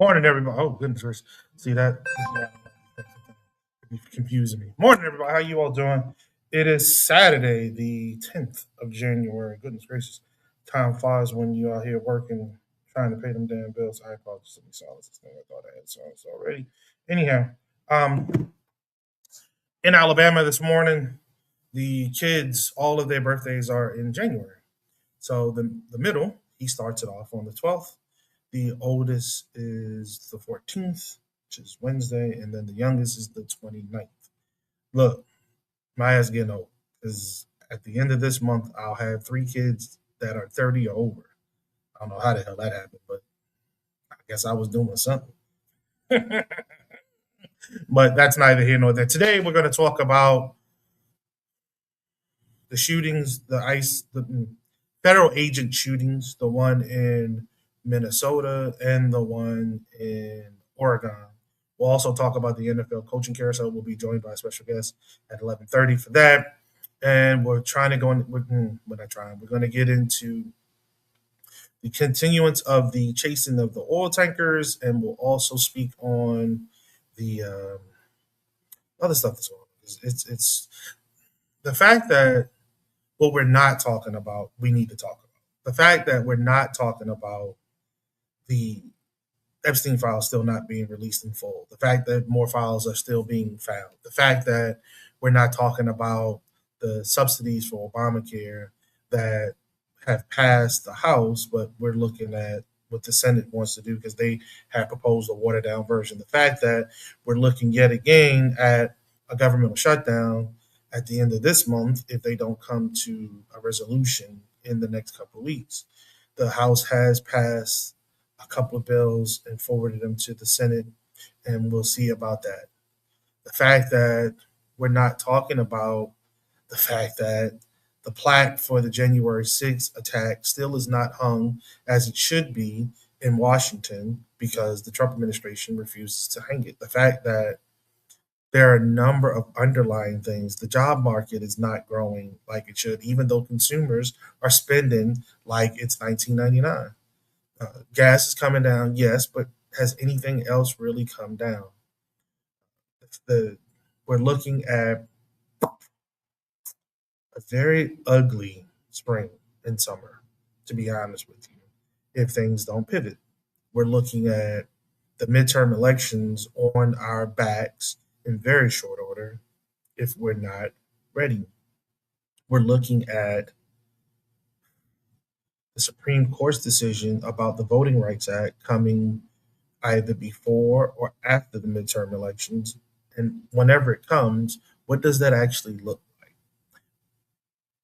Morning, everybody. Oh, goodness gracious. See that? It's confusing me. Morning, everybody. How you all doing? It is Saturday, the 10th of January. Goodness gracious. Time flies when you out here working, trying to pay them damn bills. I apologize to me silence this thing. I thought I had silence already. Anyhow, um, in Alabama this morning, the kids, all of their birthdays are in January. So the middle, he starts it off on the 12th. The oldest is the 14th, which is Wednesday, and then the youngest is the 29th. Look, my ass getting old because at the end of this month, I'll have three kids that are 30 or over. I don't know how the hell that happened, but I guess I was doing something. But that's neither here nor there. Today, we're going to talk about the shootings, the federal agent shootings, the one in Minnesota and the one in Oregon. We'll also talk about the NFL coaching carousel. We'll be joined by a special guest at 11:30 for that. And we're trying to go in. We're not trying. We're going to get into the continuance of the chasing of the oil tankers, and we'll also speak on the other stuff that's going on. It's the fact that what we're not talking about, we need to talk about. The fact that we're not talking about the Epstein files still not being released in full, the fact that more files are still being found, the fact that we're not talking about the subsidies for Obamacare that have passed the House, but we're looking at what the Senate wants to do because they have proposed a watered down version. The fact that we're looking yet again at a governmental shutdown at the end of this month if they don't come to a resolution in the next couple of weeks. The House has passed a couple of bills and forwarded them to the Senate, and we'll see about that. The fact that we're not talking about the fact that the plaque for the January 6th attack still is not hung as it should be in Washington because the Trump administration refuses to hang it. The fact that there are a number of underlying things. The job market is not growing like it should, even though consumers are spending like it's 1999. Gas is coming down, yes, but has anything else really come down? The, we're looking at a very ugly spring and summer, to be honest with you, if things don't pivot. We're looking at the midterm elections on our backs in very short order if we're not ready. We're looking at the Supreme Court's decision about the Voting Rights Act coming either before or after the midterm elections. And whenever it comes, what does that actually look like?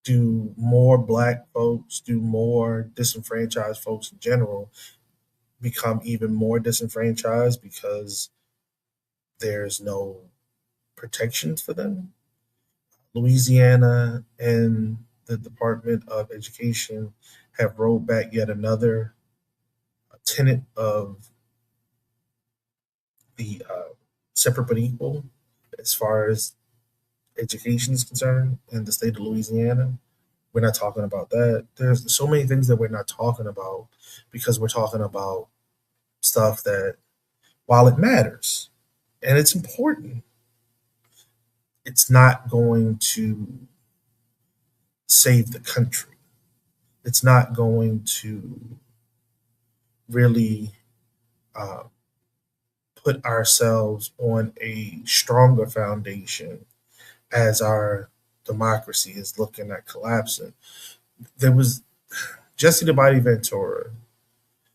Do more black folks, do more disenfranchised folks in general become even more disenfranchised because there's no protections for them? Louisiana and the Department of Education have rolled back yet another tenet of the separate but equal as far as education is concerned in the state of Louisiana. We're not talking about that. There's so many things that we're not talking about because we're talking about stuff that, while it matters and it's important, it's not going to save the country. It's not going to really uh, put ourselves on a stronger foundation as our democracy is looking at collapsing. There was Jesse the Body Ventura,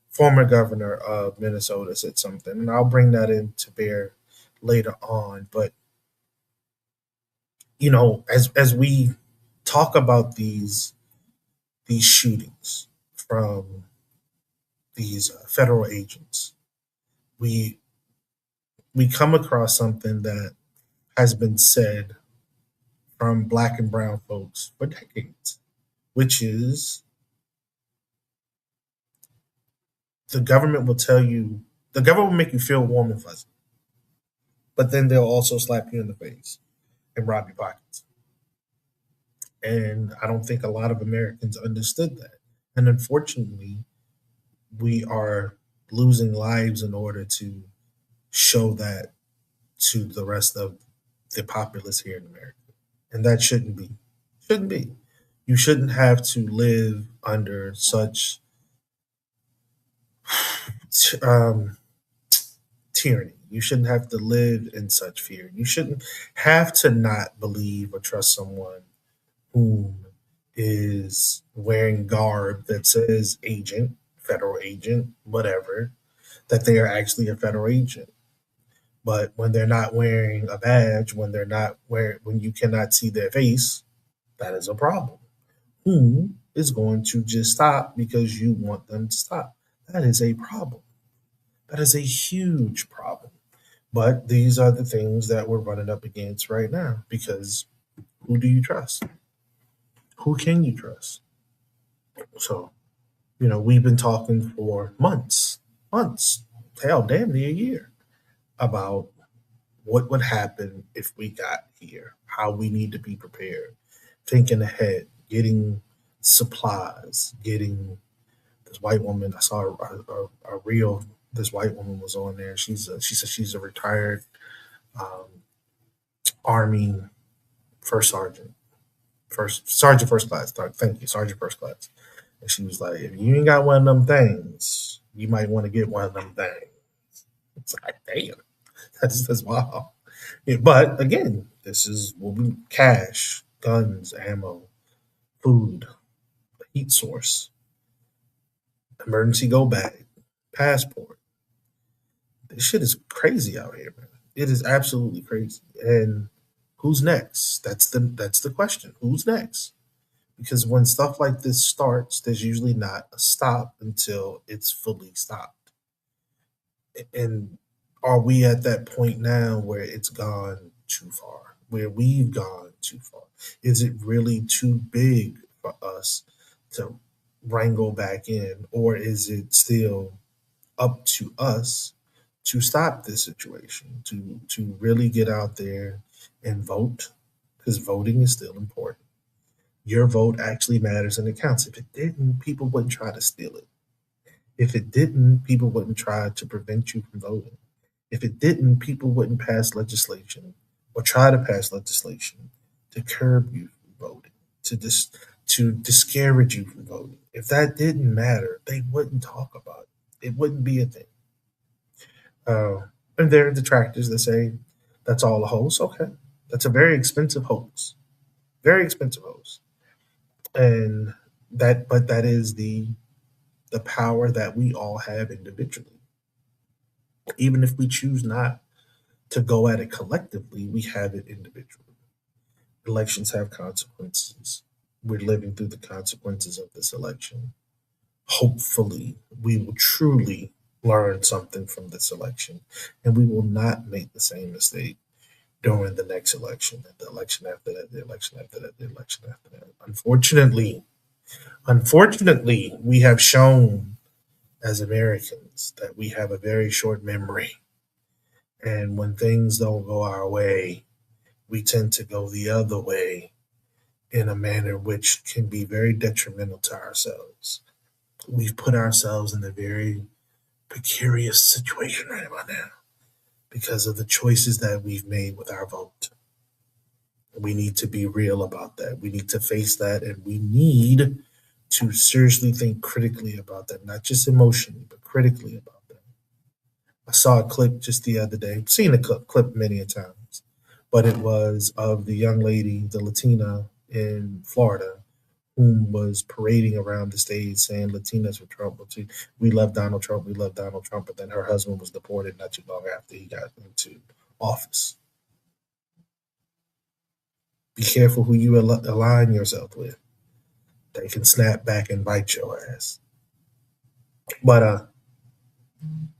former governor of Minnesota, said something, and I'll bring that in to bear later on. But as we talk about these shootings from these federal agents, we we come across something that has been said from black and brown folks for decades, which is the government will make you feel warm and fuzzy, but then they'll also slap you in the face and rob your pockets. And I don't think a lot of Americans understood that. And unfortunately, we are losing lives in order to show that to the rest of the populace here in America. And that shouldn't be. Shouldn't be. You shouldn't have to live under such um, tyranny. You shouldn't have to live in such fear. You shouldn't have to not believe or trust someone whom is wearing garb that says agent, federal agent, whatever, that they are actually a federal agent. But when they're not wearing a badge, when they're not wearing, when you cannot see their face, that is a problem. Who is going to just stop because you want them to stop? That is a problem. That is a huge problem. But these are the things that we're running up against right now because who do you trust? Who can you trust? So, we've been talking for months, hell, damn near a year about what would happen if we got here, how we need to be prepared, thinking ahead, getting supplies, getting this white woman. I saw a reel. This white woman was on there. She said she's a retired um, Army first sergeant, first class. Thank you, sergeant first class. And she was like, if you ain't got one of them things, you might want to get one of them things. It's like, damn, that's wow. Yeah, but again, this is what we cash, guns, ammo, food, heat source, emergency go bag, passport. This shit is crazy out here, man. It is absolutely crazy. And who's next? That's the question. Who's next? Because when stuff like this starts, there's usually not a stop until it's fully stopped. And are we at that point now where it's gone too far? Where we've gone too far? Is it really too big for us to wrangle back in? Or is it still up to us to stop this situation, to really get out there and vote? Because voting is still important. Your vote actually matters and it counts. If it didn't, people wouldn't try to steal it. If it didn't, people wouldn't try to prevent you from voting. If it didn't, people wouldn't pass legislation or try to pass legislation to curb you from voting, to discourage you from voting. If that didn't matter, they wouldn't talk about it. It wouldn't be a thing. Uh, and there are detractors that say that's all a hoax. Okay, that's a very expensive hoax, very expensive hoax, and but that is the power that we all have individually. Even if we choose not to go at it collectively, we have it individually. Elections have consequences. We're living through the consequences of this election. Hopefully, we will truly learn something from this election and we will not make the same mistake during the next election, and the election after that, the election after that, the election after that. Unfortunately, we have shown as Americans that we have a very short memory. And when things don't go our way, we tend to go the other way in a manner which can be very detrimental to ourselves. We've put ourselves in a very precarious situation right about now because of the choices that we've made with our vote. We need to be real about that. We need to face that and we need to seriously think critically about that, not just emotionally, but critically about that. I saw a clip just the other day, seen a clip many a times, but it was of the young lady, the Latina in Florida, whom was parading around the stage saying Latinas were Trump. We love Donald Trump, we love Donald Trump, but then her husband was deported not too long after he got into office. Be careful who you align yourself with. They can snap back and bite your ass. But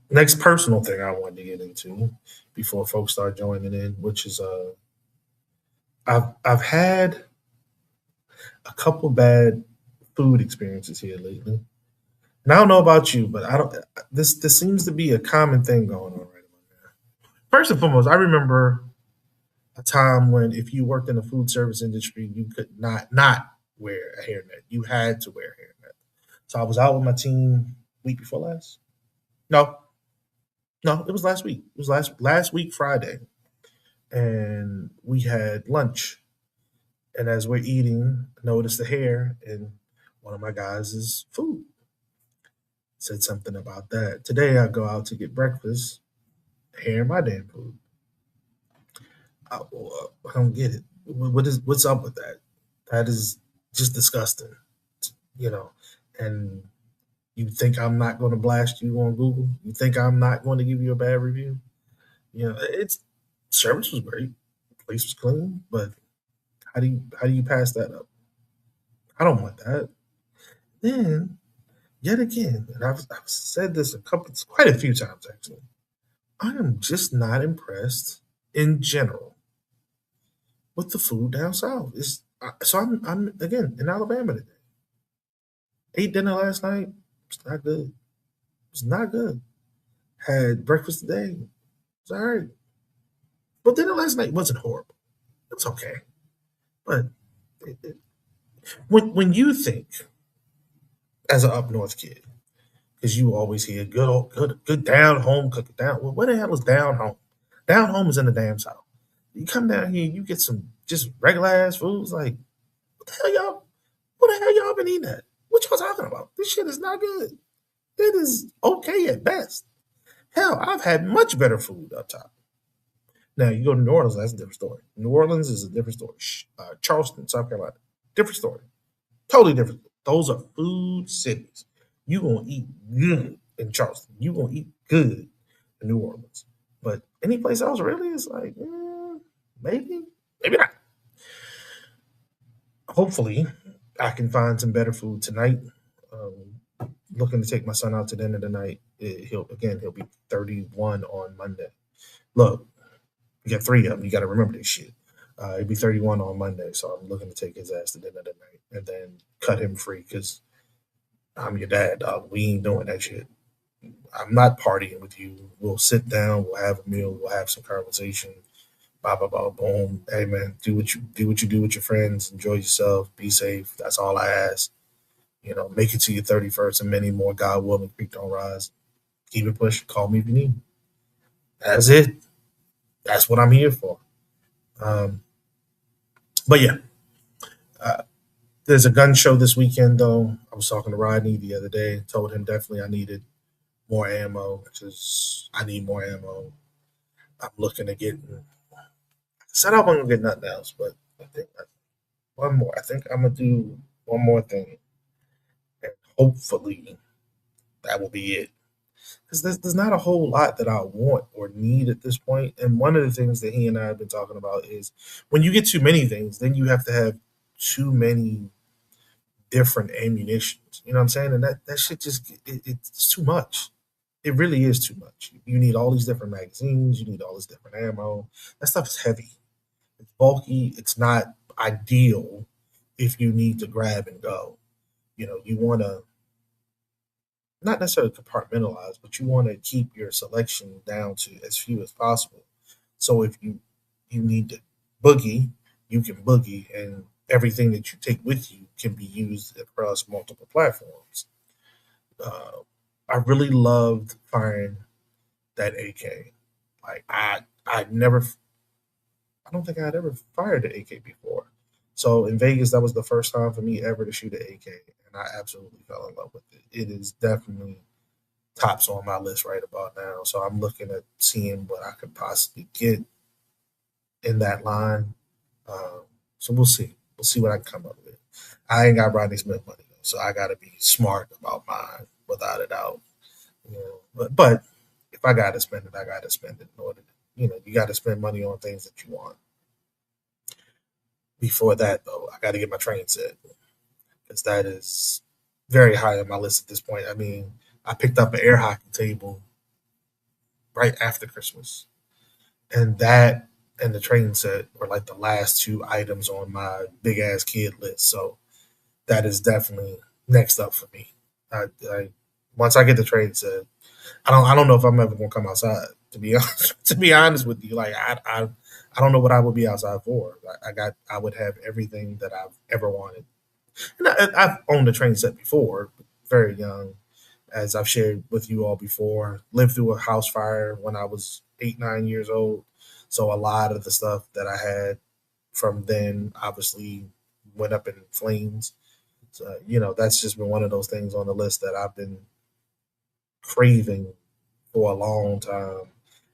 next personal thing I wanted to get into before folks start joining in, which is I've had a couple bad food experiences here lately. And I don't know about you, but I don't. This seems to be a common thing going on right now. First and foremost, I remember a time when if you worked in the food service industry, you could not wear a hairnet. You had to wear a hairnet. So I was out with my team week before last. No, no, it was last week. It was last week Friday, and we had lunch. And as we're eating, I noticed the hair in one of my guys' food. Said something about that. Today I go out to get breakfast, hair in my damn food. I don't get it. What's up with that? That is just disgusting, you know. And you think I'm not going to blast you on Google? You think I'm not going to give you a bad review? You know, it's service was great, place was clean, but how do you pass that up? I don't want that. Then yet again, and I've said this quite a few times actually. I am just not impressed in general with the food down south. So I'm again in Alabama today. Ate dinner last night. It's not good. It's not good. Had breakfast today. It's all right. But dinner last night wasn't horrible. It was okay. But when you think as an up north kid, because you always hear good down home cooking down. Well, what the hell is down home? Down home is in the damn south. You come down here, you get some just regular ass foods. Like what the hell y'all? What the hell y'all been eating at? What y'all talking about? This shit is not good. It is okay at best. Hell, I've had much better food up top. Now you go to New Orleans, that's a different story. New Orleans is a different story. Charleston, South Carolina, different story. Totally different. Those are food cities. You gonna eat good in Charleston. You gonna eat good in New Orleans. But any place else really is like, maybe, maybe not. Hopefully, I can find some better food tonight. Looking to take my son out to dinner tonight. He'll be 31 on Monday. Look, you got three of them. You got to remember this shit. He'll be 31 on Monday, so I'm looking to take his ass to dinner tonight and then cut him free because I'm your dad, dog. We ain't doing that shit. I'm not partying with you. We'll sit down. We'll have a meal. We'll have some conversation. Blah blah blah. Boom. Hey man, do with your friends. Enjoy yourself. Be safe. That's all I ask. Make it to your 31st and many more. God willing, creek don't rise. Keep it pushing. Call me if you need me. That's it. That's what I'm here for. Um, but yeah, uh, there's a gun show this weekend though. I was talking to Rodney the other day. Told him definitely I needed more ammo because I need more ammo. I'm looking to get. Said I wasn't gonna get nothing else, but I think one more. I think I'm gonna do one more thing, and hopefully that will be it. Because there's not a whole lot that I want or need at this point. And one of the things that he and I have been talking about is when you get too many things, then you have to have too many different ammunitions. You know what I'm saying? And that shit it's too much. It really is too much. You need all these different magazines. You need all this different ammo. That stuff is heavy. It's bulky. It's not ideal if you need to grab and go. You want to not necessarily compartmentalize, but you want to keep your selection down to as few as possible. So if you need to boogie, you can boogie, and everything that you take with you can be used across multiple platforms. Uh, I really loved firing that AK. Like I don't think I'd ever fired an AK before. So in Vegas, that was the first time for me ever to shoot an AK, and I absolutely fell in love with it. It is definitely tops on my list right about now. So I'm looking at seeing what I could possibly get in that line. Um, so we'll see. We'll see what I can come up with. I ain't got Rodney Smith money though, so I got to be smart about mine without a doubt. But if I got to spend it, I got to spend it in order. You got to spend money on things that you want. Before that, though, I got to get my train set because that is very high on my list at this point. I mean, I picked up an air hockey table right after Christmas, and that and the train set were like the last two items on my big ass kid list. So that is definitely next up for me. I once I get the train set, I don't know if I'm ever gonna come outside. To be honest, to be honest with you, like I don't know what I would be outside for. I would have everything that I've ever wanted. And I've owned a train set before, very young, as I've shared with you all before, lived through a house fire when I was 8, 9 years old. So a lot of the stuff that I had from then obviously went up in flames. So, that's just been one of those things on the list that I've been craving for a long time.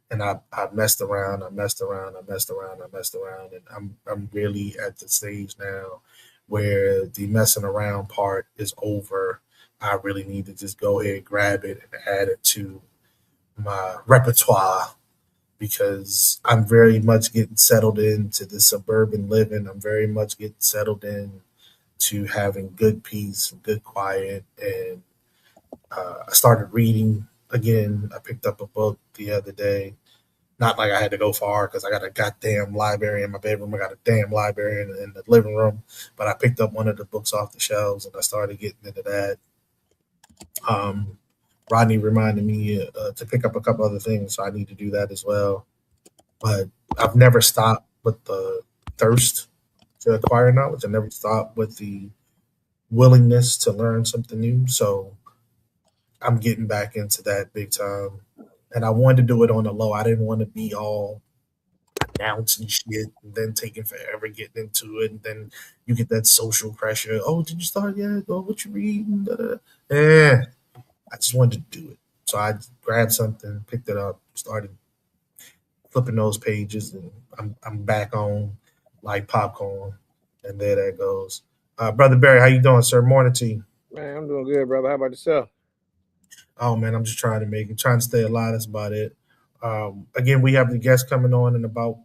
And I messed around, I messed around, I messed around, I messed around, and I'm really at the stage now where the messing around part is over. I really need to just go ahead, grab it, and add it to my repertoire because I'm very much getting settled into the suburban living. I'm very much getting settled in to having good peace, good quiet, and I started reading again. I picked up a book the other day. Not like I had to go far because I got a goddamn library in my bedroom. I got a damn library in the living room. But I picked up one of the books off the shelves and I started getting into that. Um, Rodney reminded me to pick up a couple other things, so I need to do that as well. But I've never stopped with the thirst to acquire knowledge. I never stopped with the willingness to learn something new. So I'm getting back into that big time. And I wanted to do it on the low. I didn't want to be all announcing shit and then taking forever getting into it. And then you get that social pressure. Oh, did you start yet? Oh, what you reading? Da, da, da. Eh, I just wanted to do it. So I grabbed something, picked it up, started flipping those pages, and I'm back on like popcorn. And there that goes. Brother Barry, how you doing, sir? Morning to you. Man, I'm doing good, brother. How about yourself? Oh man, I'm just trying to make it, trying to stay alive. That's about it. Again, we have the guest coming on in about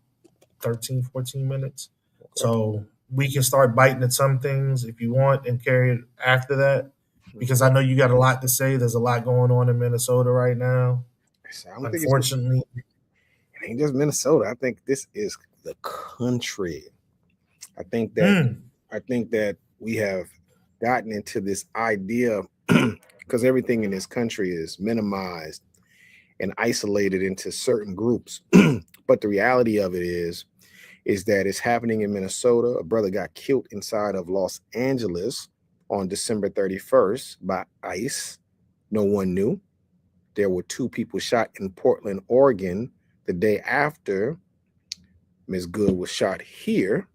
13, 14 minutes. Okay. So we can start biting at some things if you want and carry it after that. Because I Okay. know you got a lot to say. There's a lot going on in Minnesota right now. So I don't think Unfortunately. it ain't just Minnesota. I think this is the country. I think that Mm, I think that we have gotten into this idea because everything in this country is minimized and isolated into certain groups. But the reality of it is that it's happening in Minnesota. A brother got killed inside of Los Angeles on December 31st by ICE. No one knew. There were two people shot in Portland, Oregon, the day after Ms. Good was shot here,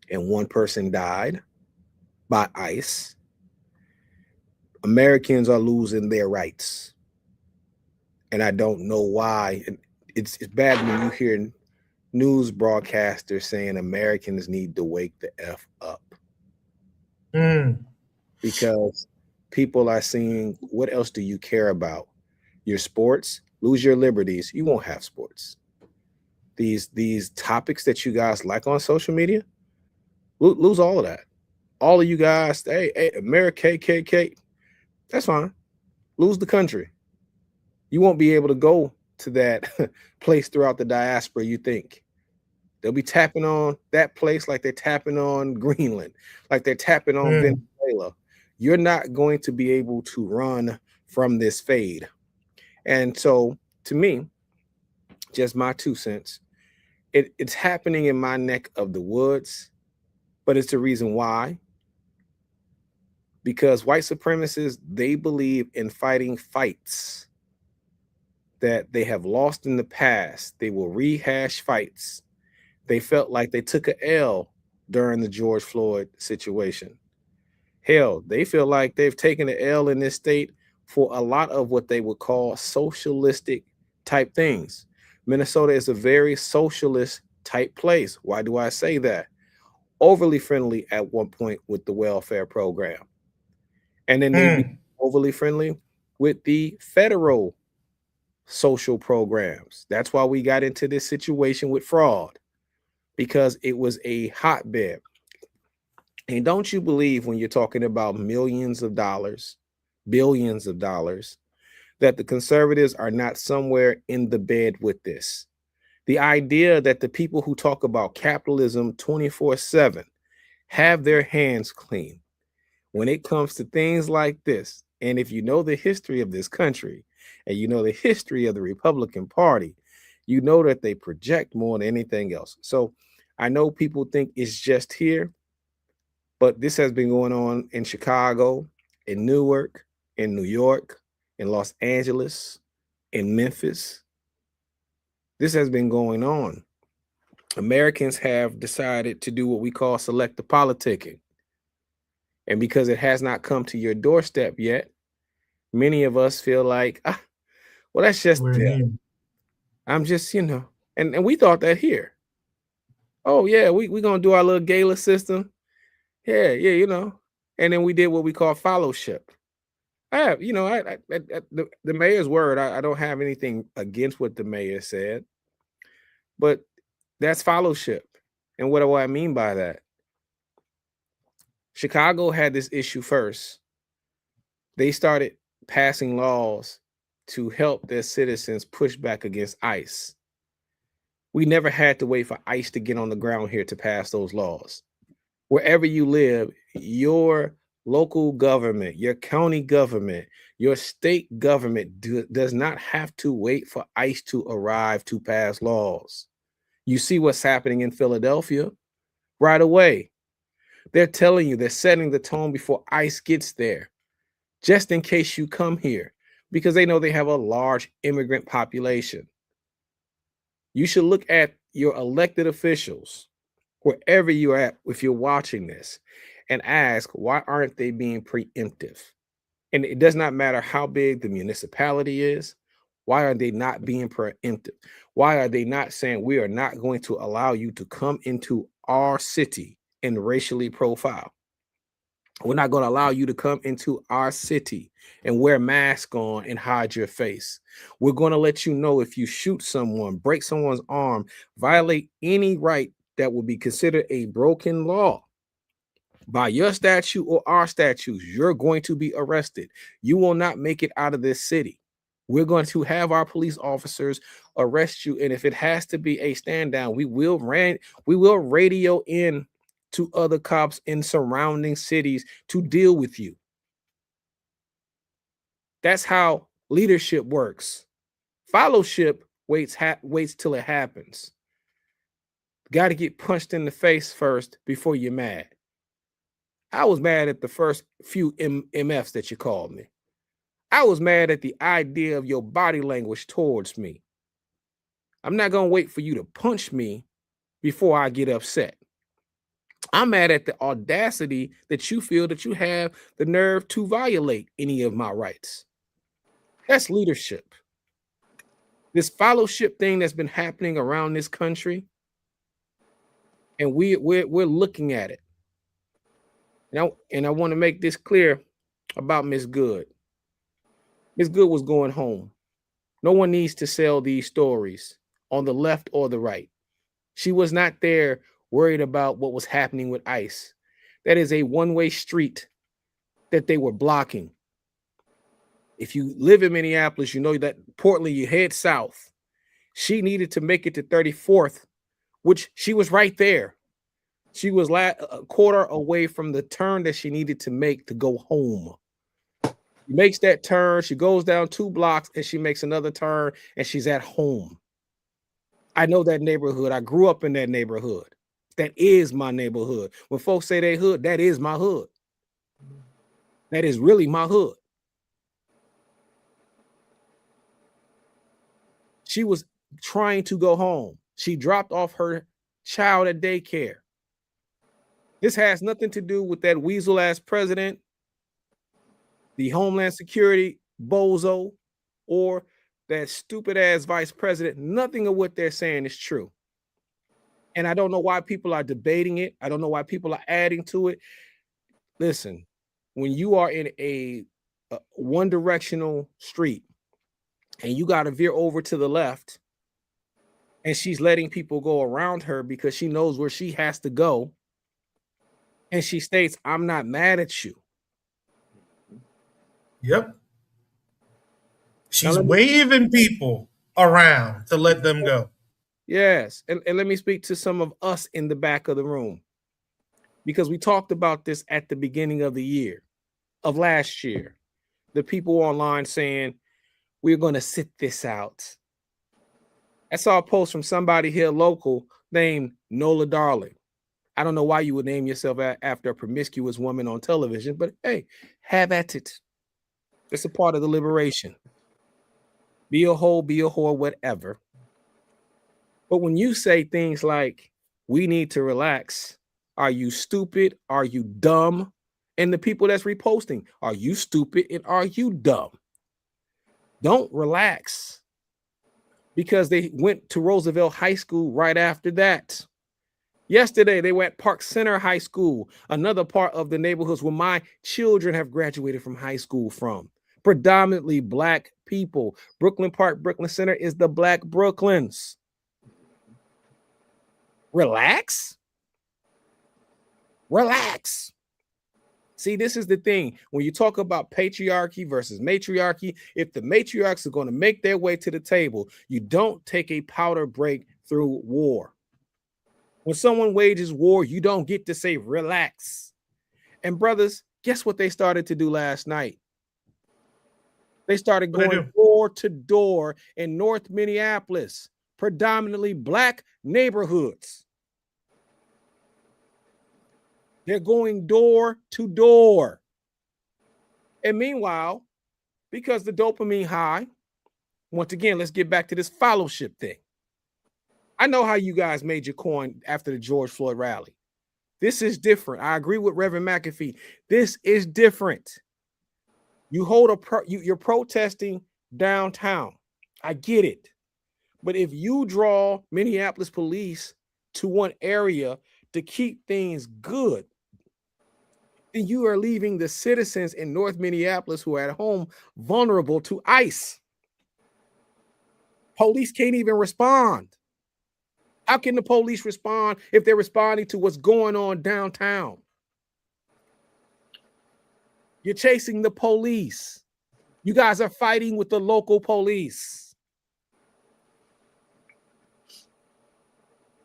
and one person died by ICE. Americans are losing their rights, and I don't know why. It's bad when you hear news broadcasters saying Americans need to wake the F up mm, because people are saying, what else do you care about? Your sports? Lose your liberties. You won't have sports. These topics that you guys like on social media, lose all of that. All of you guys, hey, America, KKK, that's fine. Lose the country. You won't be able to go to that place throughout the diaspora you think. They'll be tapping on that place like they're tapping on Greenland, like they're tapping on mm, Venezuela. You're not going to be able to run from this fade. And so, to me, just my 2 cents, it's happening in my neck of the woods, but it's the reason why. Because white supremacists, they believe in fighting fights that they have lost in the past. They will rehash fights. They felt like they took a L during the George Floyd situation. Hell, they feel like they've taken an L in this state for a lot of what they would call socialistic type things. Minnesota is a very socialist type place. Why do I say that? Overly friendly at one point with the welfare program. And then they be mm. overly friendly with the federal social programs. That's why we got into this situation with fraud, because it was a hotbed. And don't you believe when you're talking about millions of dollars, billions of dollars, that the conservatives are not somewhere in the bed with this? The idea that the people who talk about capitalism 24/7 have their hands clean when it comes to things like this. And if you know the history of this country and you know the history of the Republican Party, you know that they project more than anything else. So I know people think it's just here, but this has been going on in Chicago, in Newark. in New York, in Los Angeles, in Memphis. This has been going on. Americans have decided to do what we call selective politicking. And because it has not come to your doorstep yet, many of us feel like, well, that's just We're them. in. I'm just, and we thought that here. Oh, yeah, we're going to do our little gala system. Yeah. And then we did what we call fellowship. I have, the mayor's word, I don't have anything against what the mayor said, but that's fellowship. And what do I mean by that? Chicago had this issue first. They started passing laws to help their citizens push back against ICE. We never had to wait for ICE to get on the ground here to pass those laws. Wherever you live, your local government, your county government, your state government does not have to wait for ICE to arrive to pass laws. You see what's happening in Philadelphia right away. They're telling you, they're setting the tone before ICE gets there, just in case you come here, because they know they have a large immigrant population. You should look at your elected officials, wherever you're at, if you're watching this, and ask, why aren't they being preemptive? And it does not matter how big the municipality is. Why are they not being preemptive? Why are they not saying, we are not going to allow you to come into our city and racially profile? We're not going to allow you to come into our city and wear masks on and hide your face. We're going to let you know if you shoot someone, break someone's arm, violate any right that would be considered a broken law by your statute or our statutes, you're going to be arrested. You will not make it out of this city. We're going to have our police officers arrest you. And if it has to be a stand down, we will radio in to other cops in surrounding cities to deal with you. That's how leadership works. Fellowship waits till it happens. Got to get punched in the face first before you're mad. I was mad at the first few MFs that you called me. I was mad at the idea of your body language towards me. I'm not going to wait for you to punch me before I get upset. I'm mad at the audacity that you feel that you have the nerve to violate any of my rights. That's leadership. This fellowship thing that's been happening around this country, and we're looking at it. And I want to make this clear about Miss Good. Miss Good was going home. No one needs to sell these stories on the left or the right. She was not there worried about what was happening with ICE. That is a one-way street that they were blocking. If you live in Minneapolis, you know that Portland, you head south. She needed to make it to 34th, which she was right there. She was a quarter away from the turn that she needed to make to go home. She makes that turn. She goes down 2 blocks and she makes another turn and she's at home. I know that neighborhood. I grew up in that neighborhood. That is my neighborhood. When folks say they hood, that is my hood. That is really my hood. She was trying to go home. She dropped off her child at daycare. This has nothing to do with that weasel ass president, the Homeland Security bozo, or that stupid ass vice president. Nothing of what they're saying is true. And I don't know why people are debating it. I don't know why people are adding to it. Listen, when you are in a one directional street and you got to veer over to the left and she's letting people go around her because she knows where she has to go. And she states, I'm not mad at you. Yep. She's waving people around to let them go. Yes. And let me speak to some of us in the back of the room, because we talked about this at the beginning of the year, of last year. The people online saying, we're going to sit this out. I saw a post from somebody here local named Nola Darling. I don't know why you would name yourself after a promiscuous woman on television, but hey, have at it. It's a part of the liberation. Be a hoe, be a whore, whatever. But when you say things like, we need to relax, are you stupid? Are you dumb? And the people that's reposting, are you stupid and are you dumb? Don't relax. Because they went to Roosevelt High School right after that. Yesterday, they were at Park Center High School, another part of the neighborhoods where my children have graduated from high school from. Predominantly Black people. Brooklyn Park, Brooklyn Center is the Black Brooklyns. Relax. Relax. See, this is the thing. When you talk about patriarchy versus matriarchy, if the matriarchs are going to make their way to the table, you don't take a powder break through war. When someone wages war, you don't get to say relax. And brothers, guess what they started to do last night? They started going door to door in North Minneapolis, predominantly Black neighborhoods. They're going door to door. And meanwhile, because the dopamine high, once again, let's get back to this fellowship thing. I know how you guys made your coin after the George Floyd rally. This is different. I agree with Reverend McAfee. This is different. You hold you're protesting downtown. I get it. But if you draw Minneapolis police to one area to keep things good, then you are leaving the citizens in North Minneapolis who are at home vulnerable to ICE. Police can't even respond. How can the police respond if they're responding to what's going on downtown? You're chasing the police. You guys are fighting with the local police.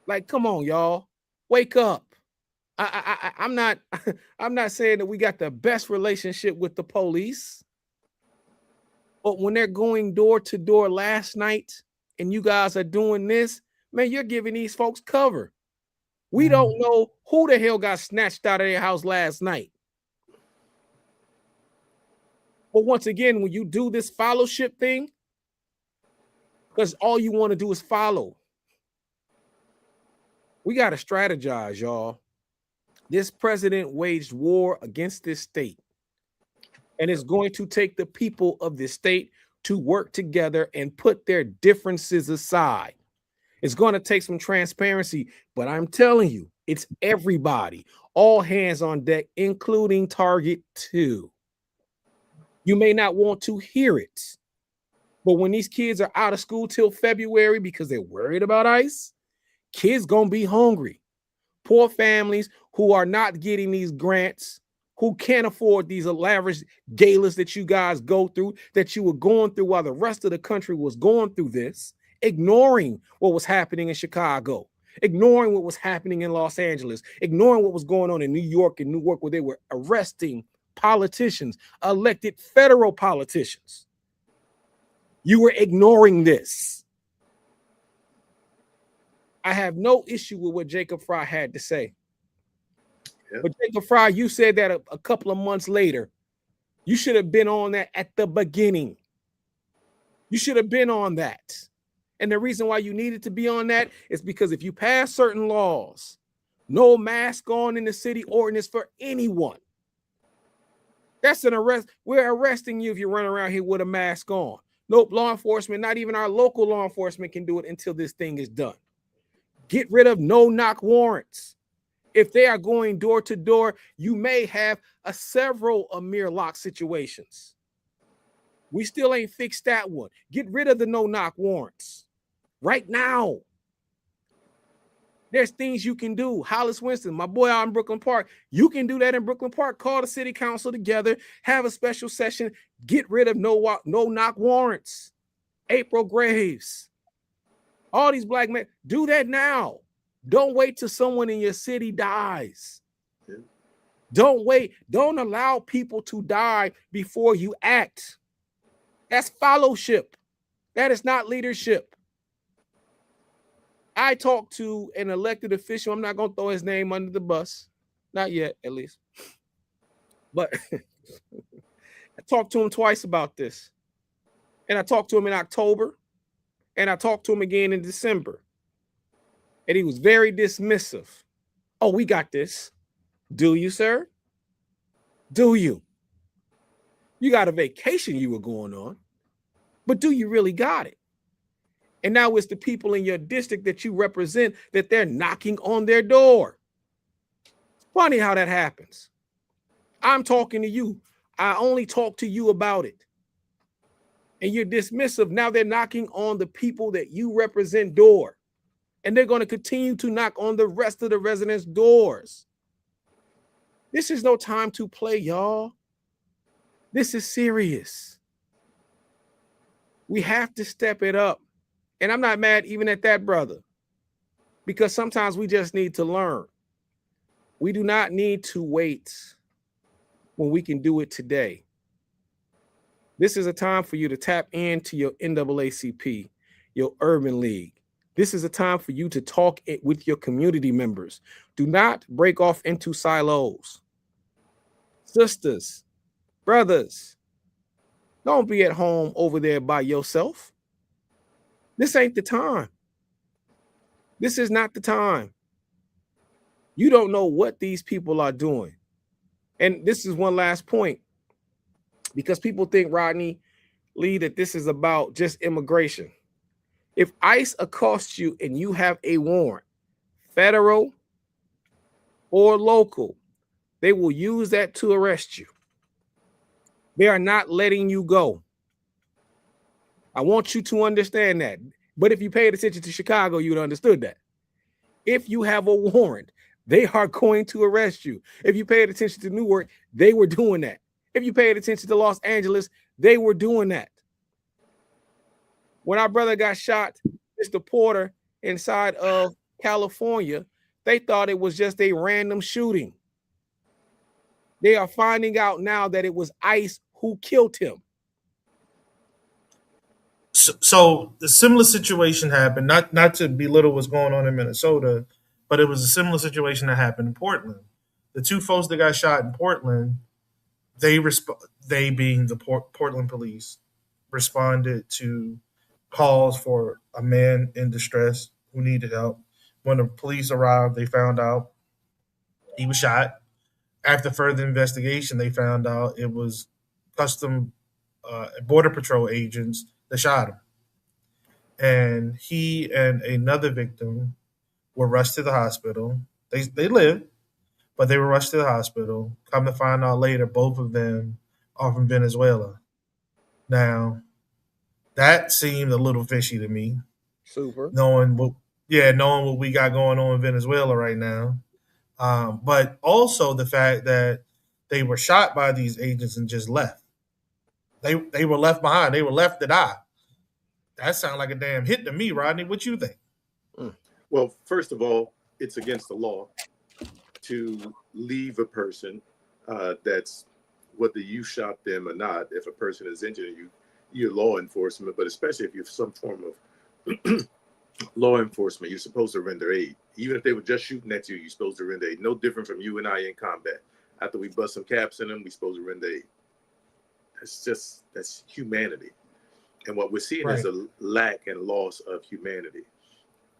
Like, come on, y'all. Wake up. I'm not saying that we got the best relationship with the police. But when they're going door to door last night and you guys are doing this, man, you're giving these folks cover. We don't know who the hell got snatched out of their house last night. But once again, when you do this fellowship thing, because all you want to do is follow, we got to strategize, y'all. This president waged war against this state, and it's going to take the people of this state to work together and put their differences aside. It's going to take some transparency, but I'm telling you, it's everybody, all hands on deck, including Target 2. You may not want to hear it, but when these kids are out of school till February because they're worried about ICE, kids going to be hungry. Poor families who are not getting these grants, who can't afford these lavish galas that you guys go through, that you were going through while the rest of the country was going through this, ignoring what was happening in Chicago, ignoring what was happening in Los Angeles, ignoring what was going on in New York and Newark, where they were arresting politicians, elected federal politicians. You were ignoring this. I have no issue with what Jacob Fry had to say. Yep. But Jacob Fry, you said that a couple of months later. You should have been on that at the beginning. You should have been on that. And the reason why you needed to be on that is because if you pass certain laws, no mask on in the city ordinance for anyone. That's an arrest. We're arresting you if you run around here with a mask on. Nope, law enforcement, not even our local law enforcement can do it until this thing is done. Get rid of no-knock warrants. If they are going door to door, you may have several Amir lock situations. We still ain't fixed that one. Get rid of the no-knock warrants right now. There's things you can do. Hollis Winston, my boy out in Brooklyn Park, you can do that in Brooklyn Park. Call the city council together, have a special session, get rid of no-knock warrants. April Graves, all these black men, do that now. Don't wait till someone in your city dies. Yeah. Don't wait. Don't allow people to die before you act. That's fellowship. That is not leadership. I talked to an elected official. I'm not going to throw his name under the bus. Not yet, at least. But I talked to him twice about this. And I talked to him in October. And I talked to him again in December. And he was very dismissive. Oh, we got this. Do you, sir? Do you? You got a vacation you were going on. But do you really got it? And now it's the people in your district that you represent that they're knocking on their door. Funny how that happens. I'm talking to you. I only talk to you about it. And you're dismissive. Now they're knocking on the people that you represent door. And they're going to continue to knock on the rest of the residents' doors. This is no time to play, y'all. This is serious. We have to step it up. And I'm not mad even at that brother, because sometimes we just need to learn. We do not need to wait when we can do it today. This is a time for you to tap into your NAACP, your Urban League. This is a time for you to talk with your community members. Do not break off into silos. Sisters, brothers, don't be at home over there by yourself. This ain't the time. This is not the time. You don't know what these people are doing. And this is one last point, because people think, Rodney Lee, that this is about just immigration. If ICE accosts you and you have a warrant, federal or local, they will use that to arrest you. They are not letting you go. I want you to understand that. But if you paid attention to Chicago, you would have understood that. If you have a warrant, they are going to arrest you. If you paid attention to Newark, they were doing that. If you paid attention to Los Angeles, they were doing that. When our brother got shot, Mr. Porter, inside of California, they thought it was just a random shooting. They are finding out now that it was ICE who killed him. So the similar situation happened. Not to belittle what's going on in Minnesota, but it was a similar situation that happened in Portland. The two folks that got shot in Portland, they being the Portland police, responded to calls for a man in distress who needed help. When the police arrived, they found out he was shot. After further investigation, they found out it was custom border patrol agents that shot him. And he and another victim were rushed to the hospital. They lived, but they were rushed to the hospital. Come to find out later, both of them are from Venezuela. Now, that seemed a little fishy to me, Super. knowing what we got going on in Venezuela right now. But also the fact that they were shot by these agents and just left. They were left behind. They were left to die. That sounds like a damn hit to me, Rodney. What you think? Well, first of all, it's against the law to leave a person that's, whether you shot them or not, if a person is injured, you're law enforcement, but especially if you're some form of law enforcement, you're supposed to render aid. Even if they were just shooting at you, you're supposed to render aid. No different from you and I in combat. After we bust some caps in them, we're supposed to render aid. That's humanity. And what we're seeing is a lack and loss of humanity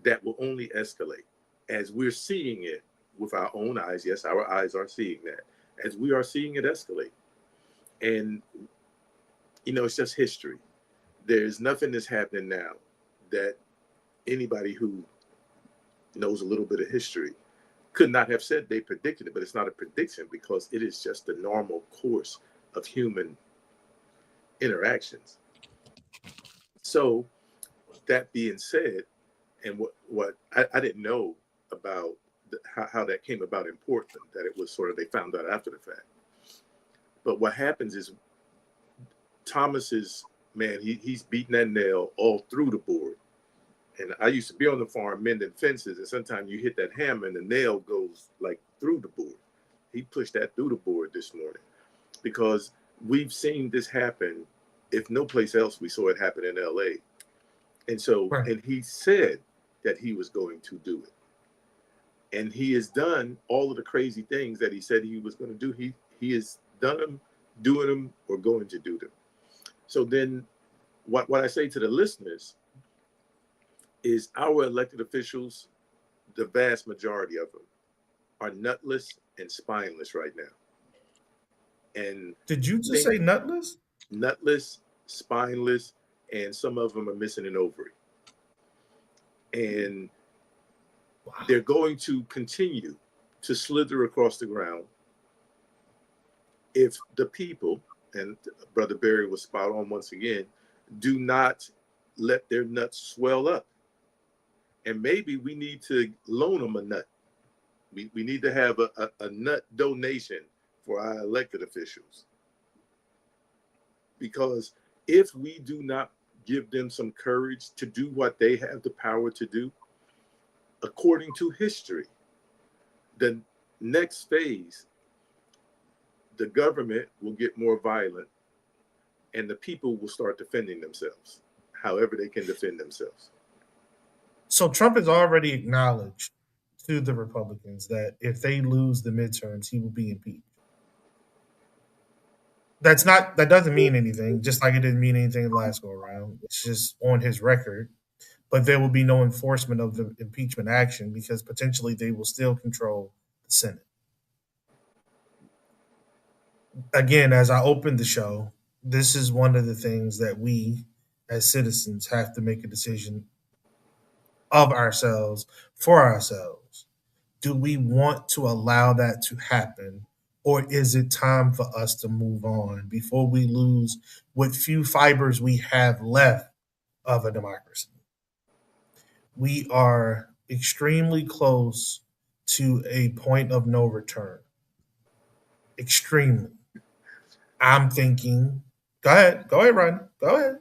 that will only escalate as we're seeing it with our own eyes. Yes, our eyes are seeing that as we are seeing it escalate. And, it's just history. There's nothing that's happening now that anybody who knows a little bit of history could not have said they predicted it, but it's not a prediction because it is just the normal course of human interactions. So that being said, and what I didn't know about how that came about in Portland, that it was sort of, they found out after the fact. But what happens is Thomas's man, he's beating that nail all through the board. And I used to be on the farm mending fences, and sometimes you hit that hammer and the nail goes like through the board. He pushed that through the board this morning because we've seen this happen. If no place else, we saw it happen in LA. And so, and he said that he was going to do it. And he has done all of the crazy things that he said he was going to do. He has done them doing them or going to do them. So then what I say to the listeners is our elected officials, the vast majority of them, are nutless and spineless right now. And did you just say nutless? Nutless, spineless, and some of them are missing an ovary. And they're going to continue to slither across the ground if the people, and Brother Barry was spot on once again, do not let their nuts swell up. And maybe we need to loan them a nut. We need to have a nut donation for our elected officials. Because if we do not give them some courage to do what they have the power to do, according to history, the next phase, the government will get more violent and the people will start defending themselves, however they can defend themselves. So Trump has already acknowledged to the Republicans that if they lose the midterms, he will be impeached. That doesn't mean anything, just like it didn't mean anything the last go around. It's just on his record. But there will be no enforcement of the impeachment action because potentially they will still control the Senate. Again, as I opened the show, this is one of the things that we as citizens have to make a decision of ourselves for ourselves. Do we want to allow that to happen? Or is it time for us to move on before we lose what few fibers we have left of a democracy? We are extremely close to a point of no return. Extremely. I'm thinking, go ahead, Ryan, go ahead.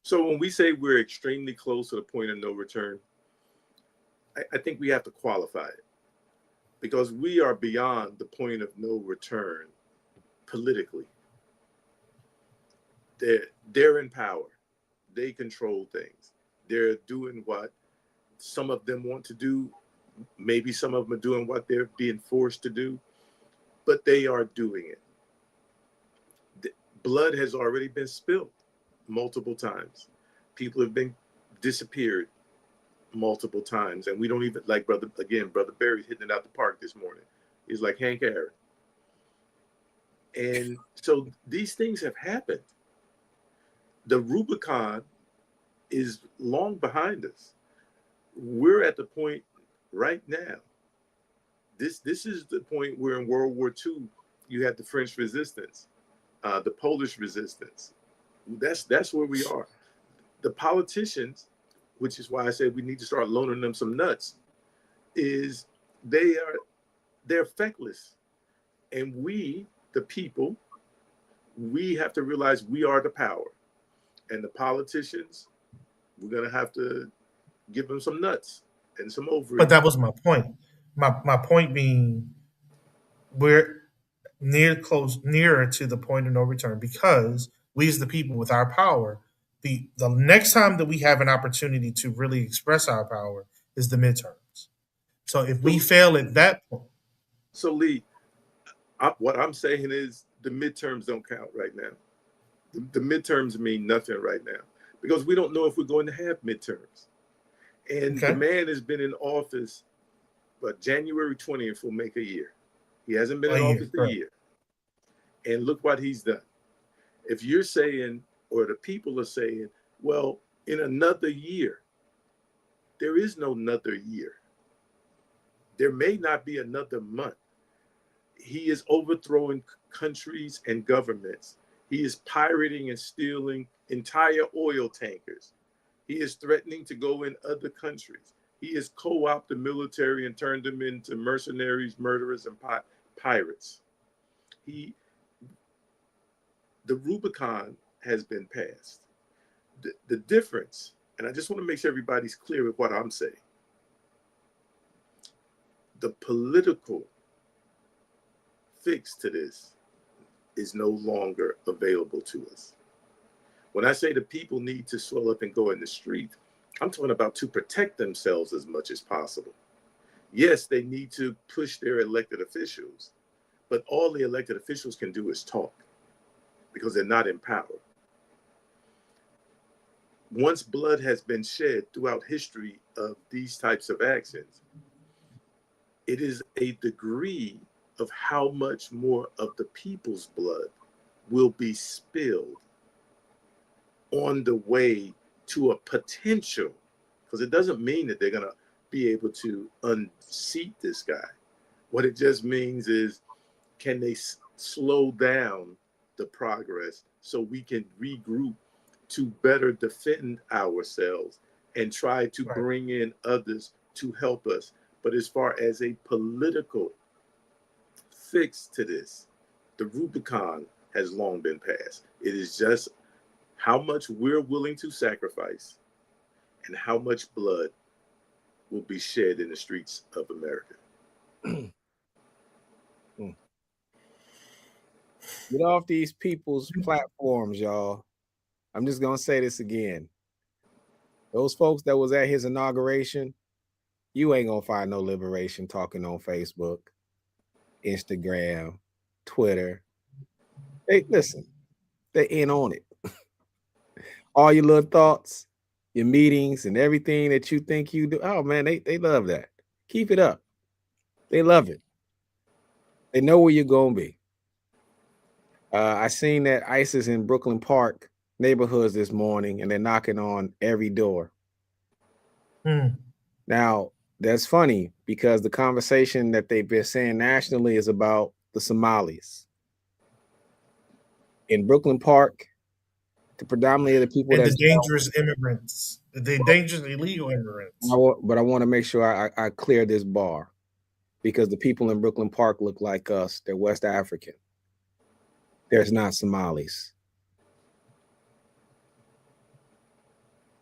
So when we say we're extremely close to the point of no return, I think we have to qualify it, because we are beyond the point of no return politically. They're in power. They control things. They're doing what some of them want to do. Maybe some of them are doing what they're being forced to do, but they are doing it. Blood has already been spilled multiple times. People have been disappeared multiple times, and we don't even, like Brother Barry's hitting it out the park this morning. He's like Hank Aaron. And so these things have happened. The Rubicon is long behind us. We're at the point right now. This is the point where in World War II you had the French resistance, the Polish resistance. That's where we are. The politicians, which is why I said we need to start loaning them some nuts, is they're feckless. And we, the people, we have to realize we are the power. And the politicians, we're going to have to give them some nuts and some ovaries. But that was my point. My point being, we're nearer to the point of no return because we as the people with our power, the next time that we have an opportunity to really express our power is the midterms. So if we fail at that point. So Lee, what I'm saying is the midterms don't count right now. The midterms mean nothing right now because we don't know if we're going to have midterms. And the man has been in office, but January 20th will make a year. He hasn't been in office a year. And look what he's done. If you're saying, or the people are saying, well, in another year, there is no another year. There may not be another month. He is overthrowing countries and governments. He is pirating and stealing entire oil tankers. He is threatening to go in other countries. He has co-opted the military and turned them into mercenaries, murderers, and pirates. The Rubicon has been passed. The difference, and I just want to make sure everybody's clear with what I'm saying. The political fix to this is no longer available to us. When I say the people need to swell up and go in the street, I'm talking about to protect themselves as much as possible. Yes, they need to push their elected officials, but all the elected officials can do is talk. because they're not in power. Once blood has been shed throughout history of these types of actions, it is a degree of how much more of the people's blood will be spilled on the way to a potential, because it doesn't mean that they're going to be able to unseat this guy. What it just means is, can they slow down the progress so we can regroup to better defend ourselves and try to bring in others to help us. But as far as a political fix to this, the Rubicon has long been passed. It is just how much we're willing to sacrifice and how much blood will be shed in the streets of America. Get off these people's platforms, y'all. I'm just going to say this again. Those folks that was at his inauguration, you ain't going to find no liberation talking on Facebook, Instagram, Twitter. Hey, listen, they're in on it. All your little thoughts, your meetings, and everything that you think you do. Oh, man, they love that. Keep it up. They love it. They know where you're going to be. I seen that ICE is in Brooklyn Park neighborhoods this morning, and they're knocking on every door. Now, that's funny because the conversation that they've been saying nationally is about the Somalis. In Brooklyn Park, the predominantly of the people and the dangerous immigrants, the dangerous illegal immigrants. But I want to make sure I clear this bar, because the people in Brooklyn Park look like us. They're West African. There's not Somalis.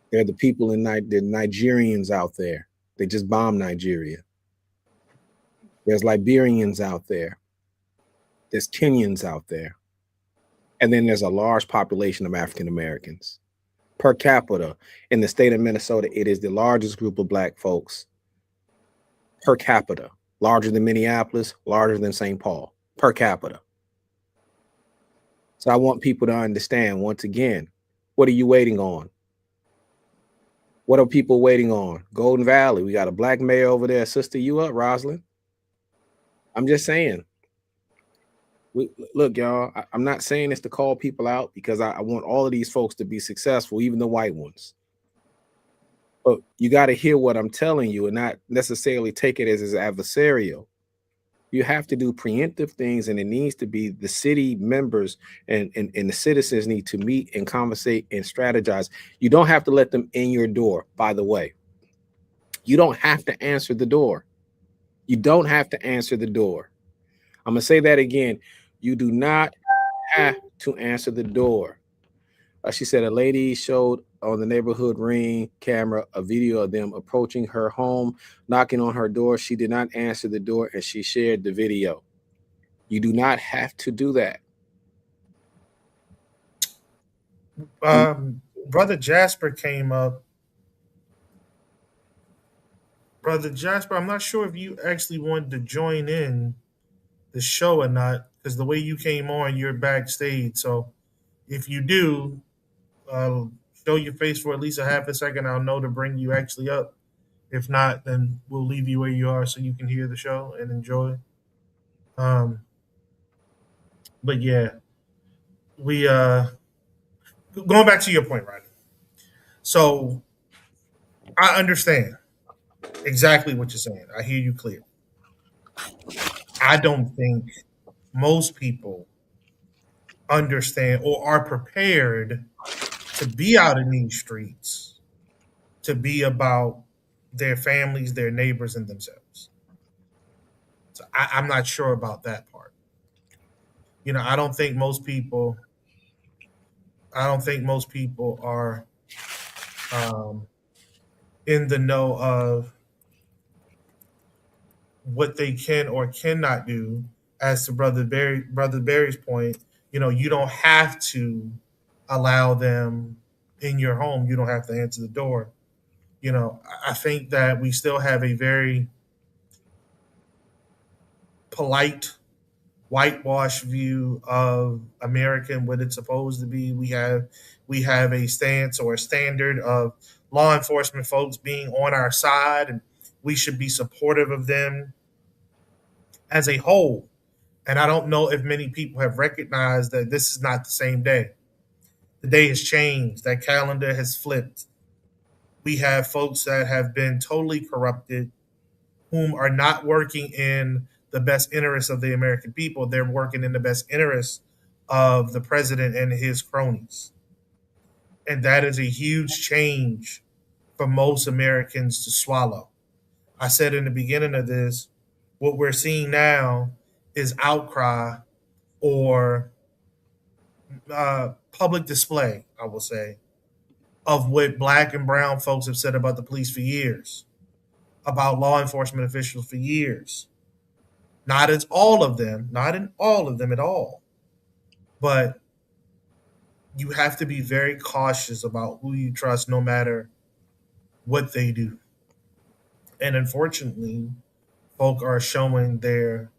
They're the people in the Nigerians out there. They just bombed Nigeria. There's Liberians out there. There's Kenyans out there. And then there's a large population of African Americans. Per capita, in the state of Minnesota, it is the largest group of Black folks per capita. Larger than Minneapolis, larger than St. Paul, per capita. So I want people to understand, once again, what are you waiting on? What are people waiting on? Golden Valley, we got a Black mayor over there. Sister, you up, Rosalind? I'm just saying. Look, y'all, I'm not saying this to call people out, because I want all of these folks to be successful, even the white ones. But you got to hear what I'm telling you and not necessarily take it as adversarial. You have to do preemptive things, and it needs to be the city members and the citizens need to meet and conversate and strategize. You don't have to let them in your door, by the way. You don't have to answer the door. You don't have to answer the door. I'm going to say that again. You do not have to answer the door. She said a lady showed on the neighborhood Ring camera a video of them approaching her home, knocking on her door. She did not answer the door, and she shared the video. You do not have to do that. Brother Jasper came up. Brother Jasper, I'm not sure if you actually wanted to join in the show or not, because the way you came on, you're backstage. So if you do, show your face for at least a half a second. I'll know to bring you actually up. If not, then we'll leave you where you are so you can hear the show and enjoy. But yeah, we going back to your point, Rodney. So I understand exactly what you're saying. I hear you clear. I don't think most people understand or are prepared to be out in these streets, to be about their families, their neighbors, and themselves. So I'm not sure about that part. I don't think most people. I don't think most people are in the know of what they can or cannot do. As to Brother Barry's point, you don't have to allow them in your home. You don't have to answer the door. I think that we still have a very polite whitewash view of America and what it's supposed to be. We have a stance or a standard of law enforcement folks being on our side, and we should be supportive of them as a whole. And I don't know if many people have recognized that this is not the same day. The day has changed. That calendar has flipped. We have folks that have been totally corrupted, whom are not working in the best interests of the American people. They're working in the best interests of the president and his cronies. And that is a huge change for most Americans to swallow. I said in the beginning of this, what we're seeing now is outcry or public display, I will say, of what black and brown folks have said about the police for years, about law enforcement officials for years. Not as all of them, not in all of them at all, but you have to be very cautious about who you trust, no matter what they do. And unfortunately, folk are showing their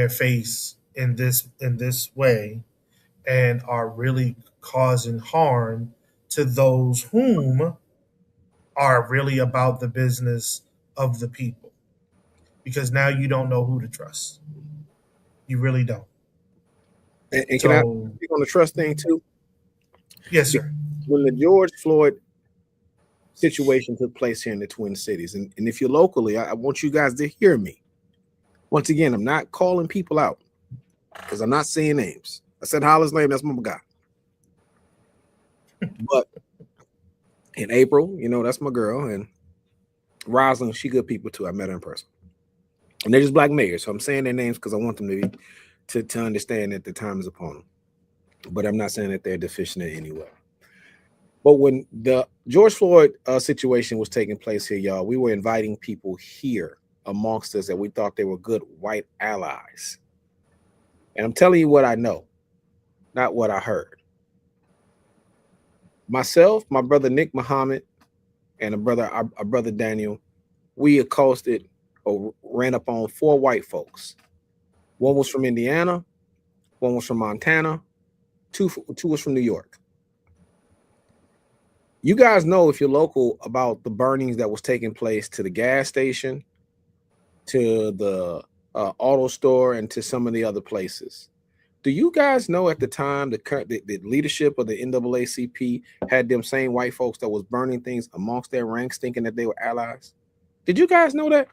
face in this way and are really causing harm to those whom are really about the business of the people. Because now you don't know who to trust. You really don't. And can I So, speak on the trust thing too? yes, sir. When the George Floyd situation took place here in the Twin Cities, and if you're locally, I want you guys to hear me. Once again, I'm not calling people out because I'm not saying names. I said Hollis' name, that's my guy. But in April, that's my girl, and Rosalind, she good people too. I met her in person. And they're just black mayors. So I'm saying their names because I want them to understand that the time is upon them. But I'm not saying that they're deficient in any way. But when the George Floyd situation was taking place here, y'all, we were inviting people here amongst us that we thought they were good white allies. And I'm telling you what I know, not what I heard. Myself, my brother Nick Muhammad, and our brother Daniel, we accosted or ran up on 4 white folks. One was from Indiana, one was from Montana, two was from New York. You guys know, if you're local, about the burnings that was taking place to the gas station, to the auto store, and to some of the other places. Do you guys know at the time the leadership of the NAACP had them same white folks that was burning things amongst their ranks, thinking that they were allies? Did you guys know that?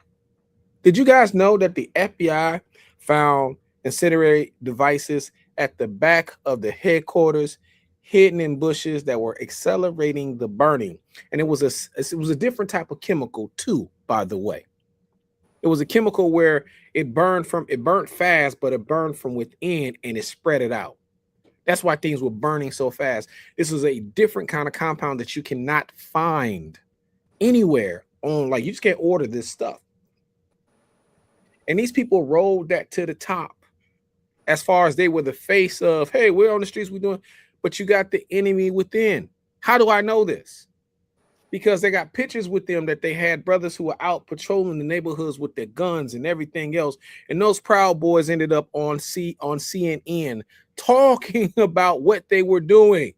Did you guys know that the FBI found incendiary devices at the back of the headquarters, hidden in bushes, that were accelerating the burning? And it was a different type of chemical too, by the way. It was a chemical where it burnt fast, but it burned from within and it spread it out. That's why things were burning so fast. This was a different kind of compound that you cannot find anywhere on, like, you just can't order this stuff. And these people rolled that to the top as far as they were the face of, hey, we're on the streets, we're doing, but you got the enemy within. How do I know this? Because they got pictures with them that they had brothers who were out patrolling the neighborhoods with their guns and everything else. And those Proud Boys ended up on CNN talking about what they were doing.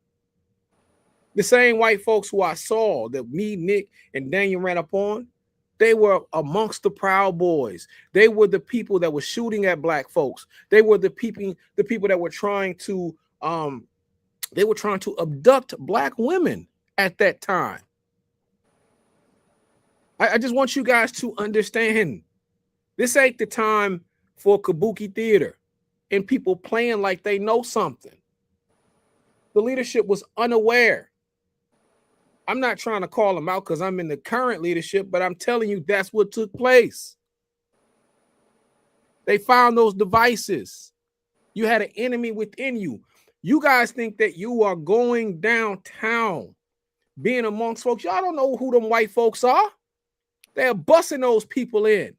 The same white folks who I saw, that me, Nick, and Daniel ran up on, they were amongst the Proud Boys. They were the people that were shooting at black folks. They were the people that were trying to abduct black women at that time. I just want you guys to understand, this ain't the time for kabuki theater and people playing like they know something. The leadership was unaware. I'm not trying to call them out because I'm in the current leadership, but I'm telling you that's what took place. They found those devices. You had an enemy within you. You guys think that you are going downtown, being amongst folks. Y'all don't know who them white folks are. They're busing those people in.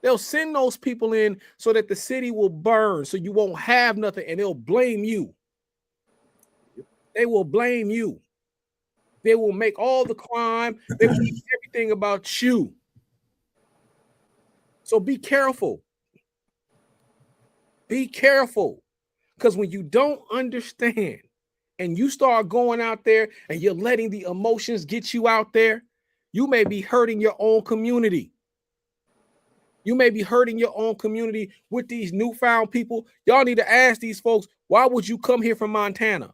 They'll send those people in so that the city will burn, so you won't have nothing, and they'll blame you. They will blame you. They will make all the crime. They will make everything about you. So be careful. Be careful, because when you don't understand and you start going out there and you're letting the emotions get you out there, you may be hurting your own community. You may be hurting your own community with these newfound people. Y'all need to ask these folks, why would you come here from Montana?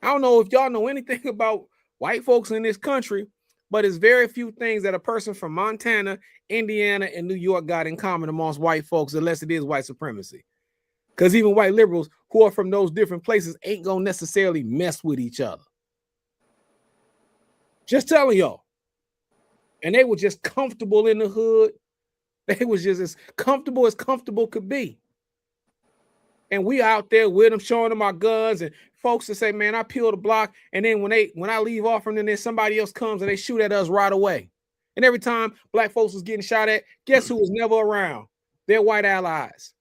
I don't know if y'all know anything about white folks in this country, but it's very few things that a person from Montana, Indiana, and New York got in common amongst white folks, unless it is white supremacy. Because even white liberals who are from those different places ain't going to necessarily mess with each other. Just telling y'all. And they were just comfortable in the hood. They was just as comfortable could be. And we out there with them, showing them our guns, and folks that say, man, I peel the block. And then when I leave off from them, then somebody else comes and they shoot at us right away. And every time black folks was getting shot at, guess who was never around? Their white allies.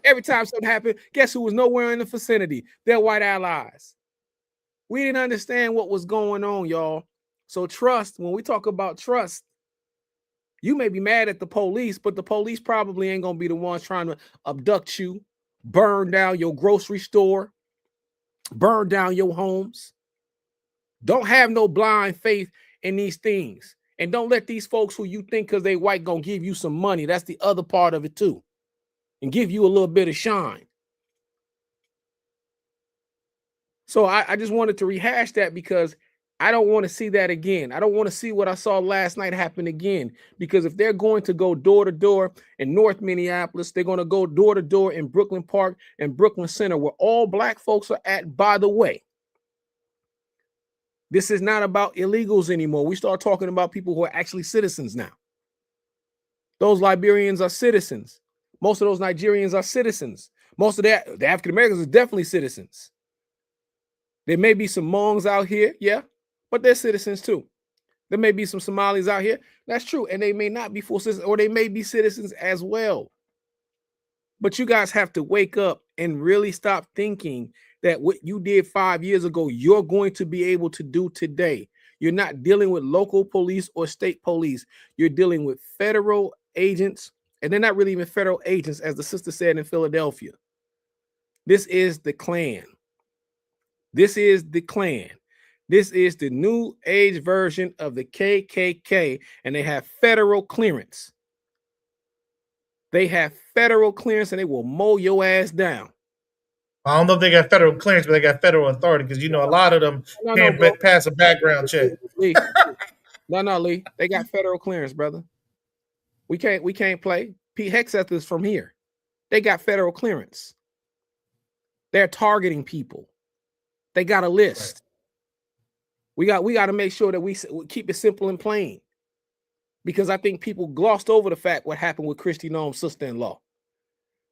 Every time something happened, guess who was nowhere in the vicinity? Their white allies. We didn't understand what was going on, y'all. So trust, when we talk about trust, you may be mad at the police, but the police probably ain't going to be the ones trying to abduct you, burn down your grocery store, burn down your homes. Don't have no blind faith in these things. And don't let these folks who you think because they white going to give you some money. That's the other part of it too. And give you a little bit of shine. So I just wanted to rehash that because I don't want to see that again. I don't want to see what I saw last night happen again. Because if they're going to go door to door in North Minneapolis, they're going to go door to door in Brooklyn Park and Brooklyn Center, where all black folks are at, by the way. This is not about illegals anymore. We start talking about people who are actually citizens now. Those Liberians are citizens. Most of those Nigerians are citizens. Most of the African Americans are definitely citizens. There may be some Hmongs out here, yeah, but they're citizens too. There may be some Somalis out here. That's true. And they may not be full citizens, or they may be citizens as well. But you guys have to wake up and really stop thinking that what you did 5 years ago, you're going to be able to do today. You're not dealing with local police or state police. You're dealing with federal agents, and they're not really even federal agents, as the sister said in Philadelphia. This is the Klan. This is the Klan. This is the new age version of the KKK, and they have federal clearance. They have federal clearance, and they will mow your ass down. I don't know if they got federal clearance, but they got federal authority, because a lot of them can't pass a background check. Lee. No, Lee. They got federal clearance, brother. We can't play. Pete Hexeth is from here. They got federal clearance. They're targeting people. They got a list. Right. We got to make sure that we keep it simple and plain, because I think people glossed over the fact what happened with Kristi Noem's sister-in-law.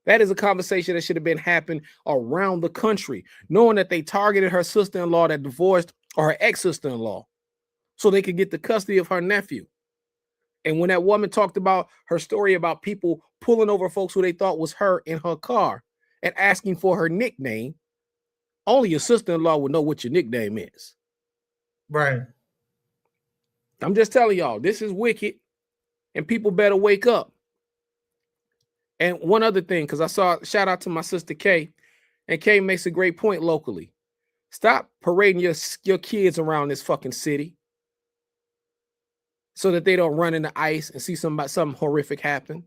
That is a conversation that should have been happening around the country, knowing that they targeted her sister-in-law that divorced, or her ex-sister-in-law, so they could get the custody of her nephew. And when that woman talked about her story about people pulling over folks who they thought was her in her car and asking for her nickname, only your sister-in-law would know what your nickname is. Right. I'm just telling y'all, this is wicked, and people better wake up. And one other thing, because I saw, shout out to my sister Kay, and Kay makes a great point locally. Stop parading your kids around this fucking city so that they don't run in the ice and see something horrific happen.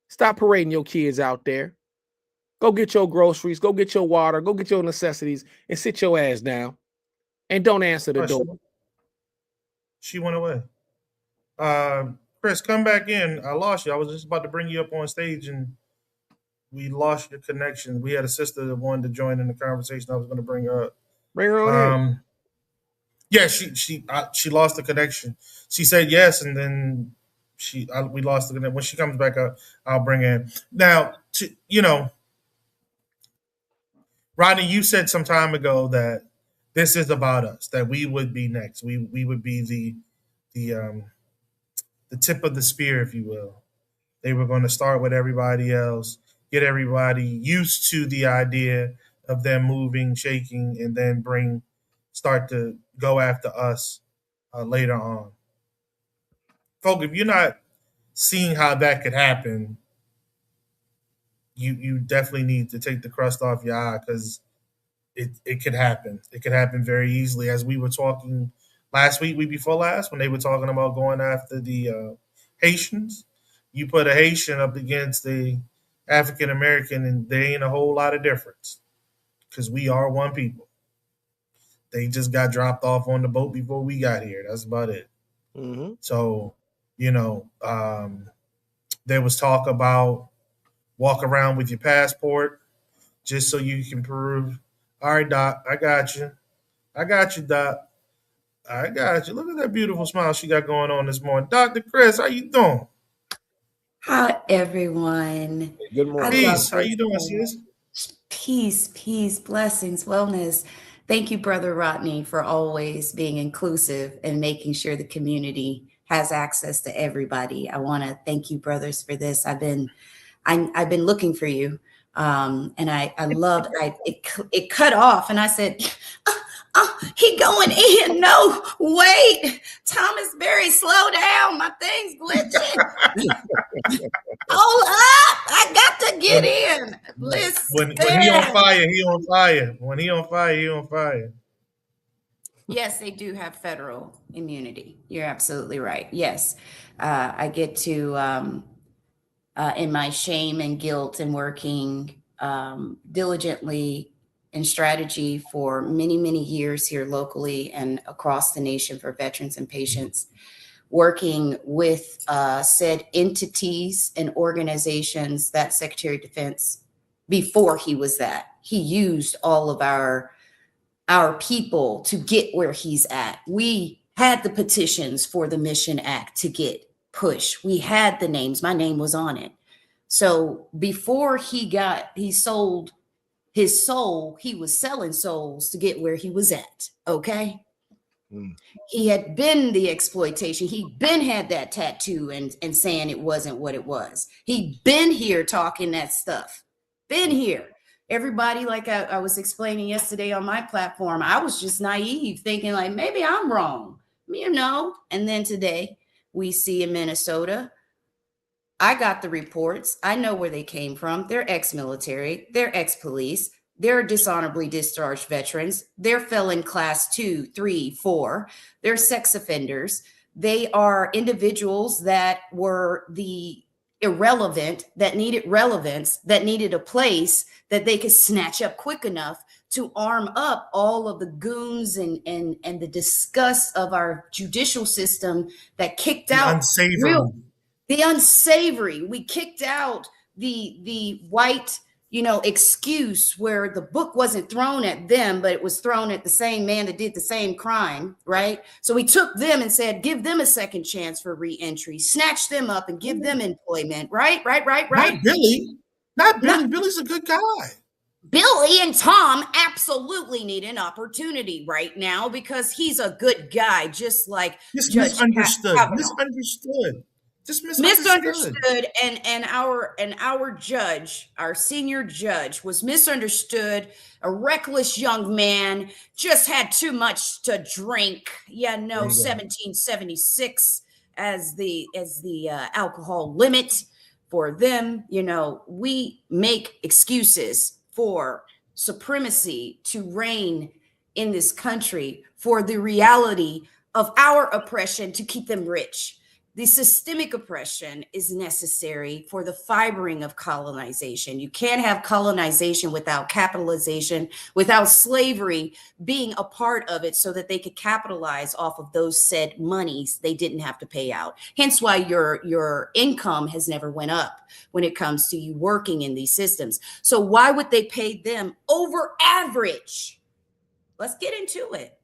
Stop parading your kids out there. Go get your groceries, go get your water, go get your necessities, and sit your ass down. And don't answer the door. She went away. Chris, come back in. I lost you. I was just about to bring you up on stage, and we lost your connection. We had a sister that wanted to join in the conversation. I was going to bring her up. Bring her on in. Yeah, she lost the connection. She said yes, and then we lost the connection. When she comes back up, I'll bring her in. Now, Rodney, you said some time ago that this is about us, that we would be next. We would be the tip of the spear, if you will. They were going to start with everybody else, get everybody used to the idea of them moving, shaking, and then start to go after us later on. Folks, if you're not seeing how that could happen, you definitely need to take the crust off your eye, because it could happen. It could happen very easily. As we were talking last week before last, when they were talking about going after the Haitians, you put a Haitian up against the African American, and there ain't a whole lot of difference, because we are one people. They just got dropped off on the boat before we got here. That's about it. Mm-hmm. So, there was talk about walk around with your passport just so you can prove, all right, Doc, I got you. I got you, Doc. I got you. Look at that beautiful smile she got going on this morning. Dr. Chris, how you doing? Hi, everyone. Good I morning. love Peace. How you doing, sis? peace, blessings, wellness. Thank you, Brother Rodney, for always being inclusive and making sure the community has access to everybody. I want to thank you, brothers, for this. I've been looking for you, and I love. It cut off, and I said, he going in. No, wait, Thomas Berry, slow down. My thing's glitching. Hold up. I got to get in. Listen. When he on fire, he on fire. When he on fire, he on fire. Yes, they do have federal immunity. You're absolutely right. Yes. I get to, in my shame and guilt and working diligently in strategy for many, many years here locally and across the nation for veterans and patients, working with said entities and organizations that Secretary of Defense, before he was that, he used all of our people to get where he's at. We had the petitions for the Mission Act to get pushed. We had the names. My name was on it. So before he sold his soul, he was selling souls to get where he was at. Okay. He had been the exploitation. He'd been had that tattoo and saying it wasn't what it was. He'd been here talking that stuff. Been here. Everybody, like I was explaining yesterday on my platform, I was just naive, thinking like, maybe I'm wrong, And then today we see in Minnesota, I got the reports. I know where they came from. They're ex-military. They're ex-police. They're dishonorably discharged veterans. They're felon class 2, 3, 4. They're sex offenders. They are individuals that were the irrelevant, that needed relevance, that needed a place that they could snatch up quick enough to arm up all of the goons and the disgust of our judicial system that kicked out the unsavory. We kicked out the white, excuse where the book wasn't thrown at them, but it was thrown at the same man that did the same crime, right? So we took them and said, give them a second chance for reentry, snatch them up and give them employment, right? Not Billy. Not Billy. Billy's a good guy. Billy and Tom absolutely need an opportunity right now because he's a good guy, just like misunderstood. Misunderstood, and our judge, our senior judge, was misunderstood. A reckless young man, just had too much to drink. 1776 as the alcohol limit for them. We make excuses for supremacy to reign in this country, for the reality of our oppression to keep them rich. The systemic oppression is necessary for the fibering of colonization. You can't have colonization without capitalization, without slavery being a part of it so that they could capitalize off of those said monies they didn't have to pay out. Hence why your income has never went up when it comes to you working in these systems. So why would they pay them over average? Let's get into it.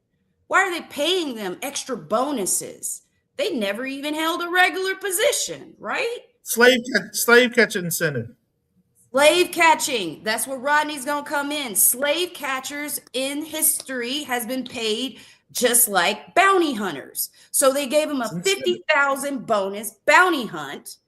Why are they paying them extra bonuses? They never even held a regular position, right? Slave catcher incentive. Slave catching. That's where Rodney's going to come in. Slave catchers in history has been paid just like bounty hunters. So they gave him a 50,000 bonus bounty hunt.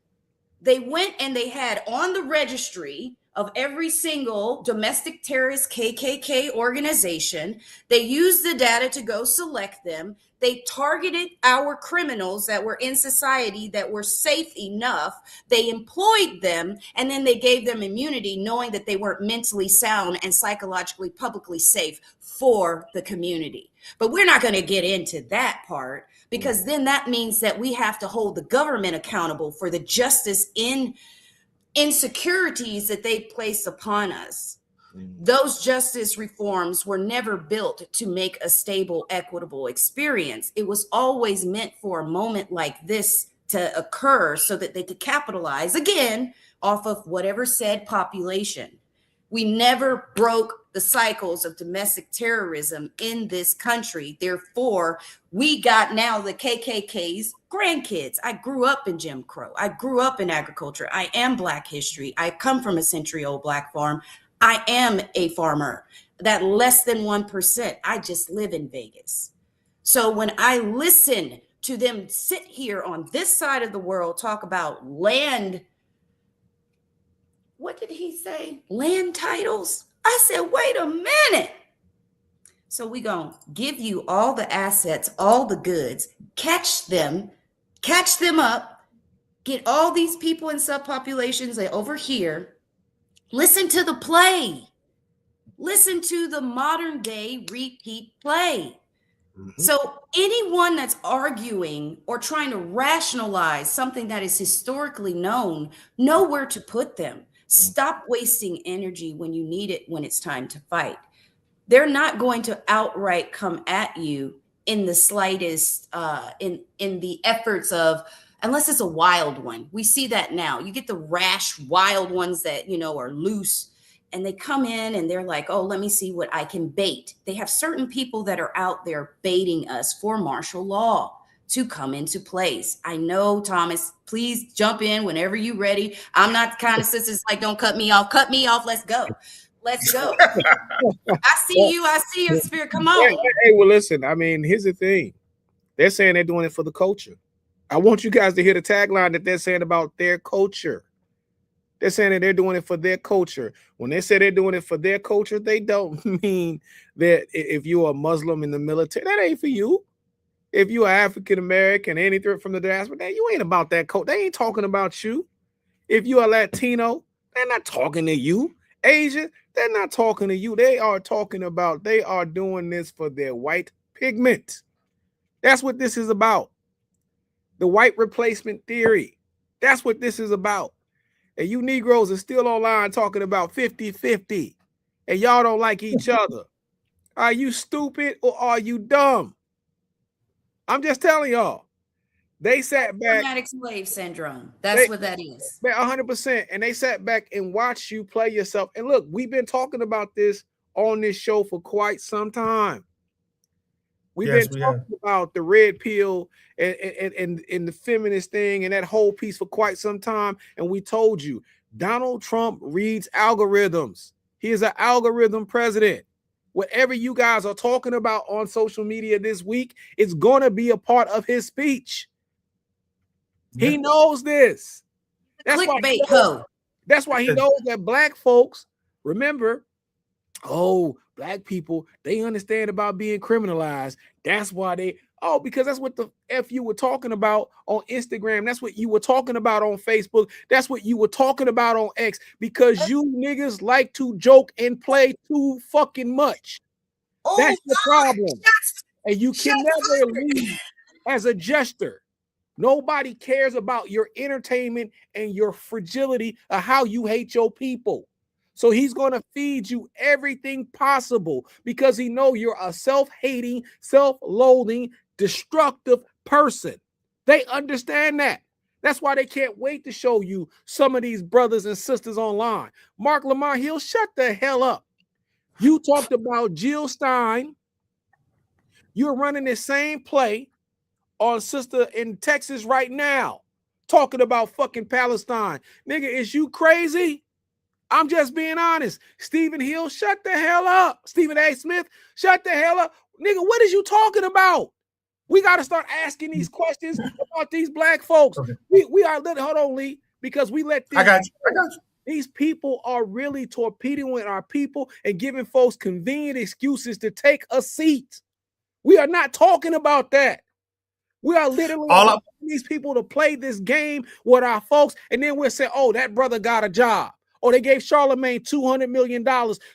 They went and they had on the registry of every single domestic terrorist KKK organization. They used the data to go select them. They targeted our criminals that were in society that were safe enough. They employed them, and then they gave them immunity, knowing that they weren't mentally sound and psychologically publicly safe for the community. But we're not going to get into that part, because then that means that we have to hold the government accountable for the justice in insecurities that they place upon us. Those justice reforms were never built to make a stable, equitable experience. It was always meant for a moment like this to occur so that they could capitalize again off of whatever said population. We never broke the cycles of domestic terrorism in this country. Therefore, we got now the KKK's grandkids. I grew up in Jim Crow. I grew up in agriculture. I am Black history. I come from a century-old Black farm. I am a farmer. That less than 1%. I just live in Vegas. So when I listen to them sit here on this side of the world, talk about land, what did he say? Land titles? I said, wait a minute. So we gonna give you all the assets, all the goods, catch them up, get all these people in subpopulations over here. Listen to the play. Listen to the modern day repeat play. So anyone that's arguing or trying to rationalize something that is historically known, know where to put them. Stop wasting energy when you need it, when it's time to fight. They're not going to outright come at you in the slightest, in the efforts of, unless it's a wild one. We see that now. You get the rash, wild ones that, are loose, and they come in and they're like, oh, let me see what I can bait. They have certain people that are out there baiting us for martial law to come into place. I know, Thomas, please jump in whenever you're ready. I'm not the kind of sisters like, don't cut me off. Cut me off. Let's go. Let's go. I see you. I see your spirit. Come on. Hey, well, listen, here's the thing. They're saying they're doing it for the culture. I want you guys to hear the tagline that they're saying about their culture. They're saying that they're doing it for their culture. When they say they're doing it for their culture, they don't mean that if you're a Muslim in the military, that ain't for you. If you're African-American, anything from the diaspora, you ain't about that culture. They ain't talking about you. If you're a Latino, they're not talking to you. Asian, they're not talking to you. They are doing this for their white pigment. That's what this is about. The white replacement theory. That's what this is about. And you Negroes are still online talking about 50-50. And y'all don't like each other. Are you stupid or are you dumb? I'm just telling y'all. They sat back. Traumatic slave syndrome. That's what that is. 100%. And they sat back and watched you play yourself. And look, we've been talking about this on this show for quite some time. We've been talking about the red pill and the feminist thing and that whole piece for quite some time. And we told you, Donald Trump reads algorithms. He is an algorithm president. Whatever you guys are talking about on social media this week, it's going to be a part of his speech. Yeah. He knows this. That's clickbait, ho. That's why he knows that Black folks, remember, Black people, they understand about being criminalized. That's why because that's what the F you were talking about on Instagram. That's what you were talking about on Facebook. That's what you were talking about on X, because you niggas like to joke and play too fucking much. That's the problem. And you can never leave as a jester. Nobody cares about your entertainment and your fragility of how you hate your people. So he's going to feed you everything possible because he knows you're a self-hating, self-loathing, destructive person. They understand that. That's why they can't wait to show you some of these brothers and sisters online. Mark Lamar Hill, shut the hell up. You talked about Jill Stein. You're running the same play on sister in Texas right now, talking about fucking Palestine. Nigga, is you crazy? I'm just being honest. Stephen Hill, shut the hell up. Stephen A. Smith, shut the hell up. Nigga, what is you talking about? We got to start asking these questions about these Black folks. Okay. We are, hold on, Lee, because we let these. I got you. These people are really torpedoing our people and giving folks convenient excuses to take a seat. We are not talking about that. We are literally allowing these people to play this game with our folks, and then we'll say, oh, that brother got a job. Or they gave Charlemagne $200 million.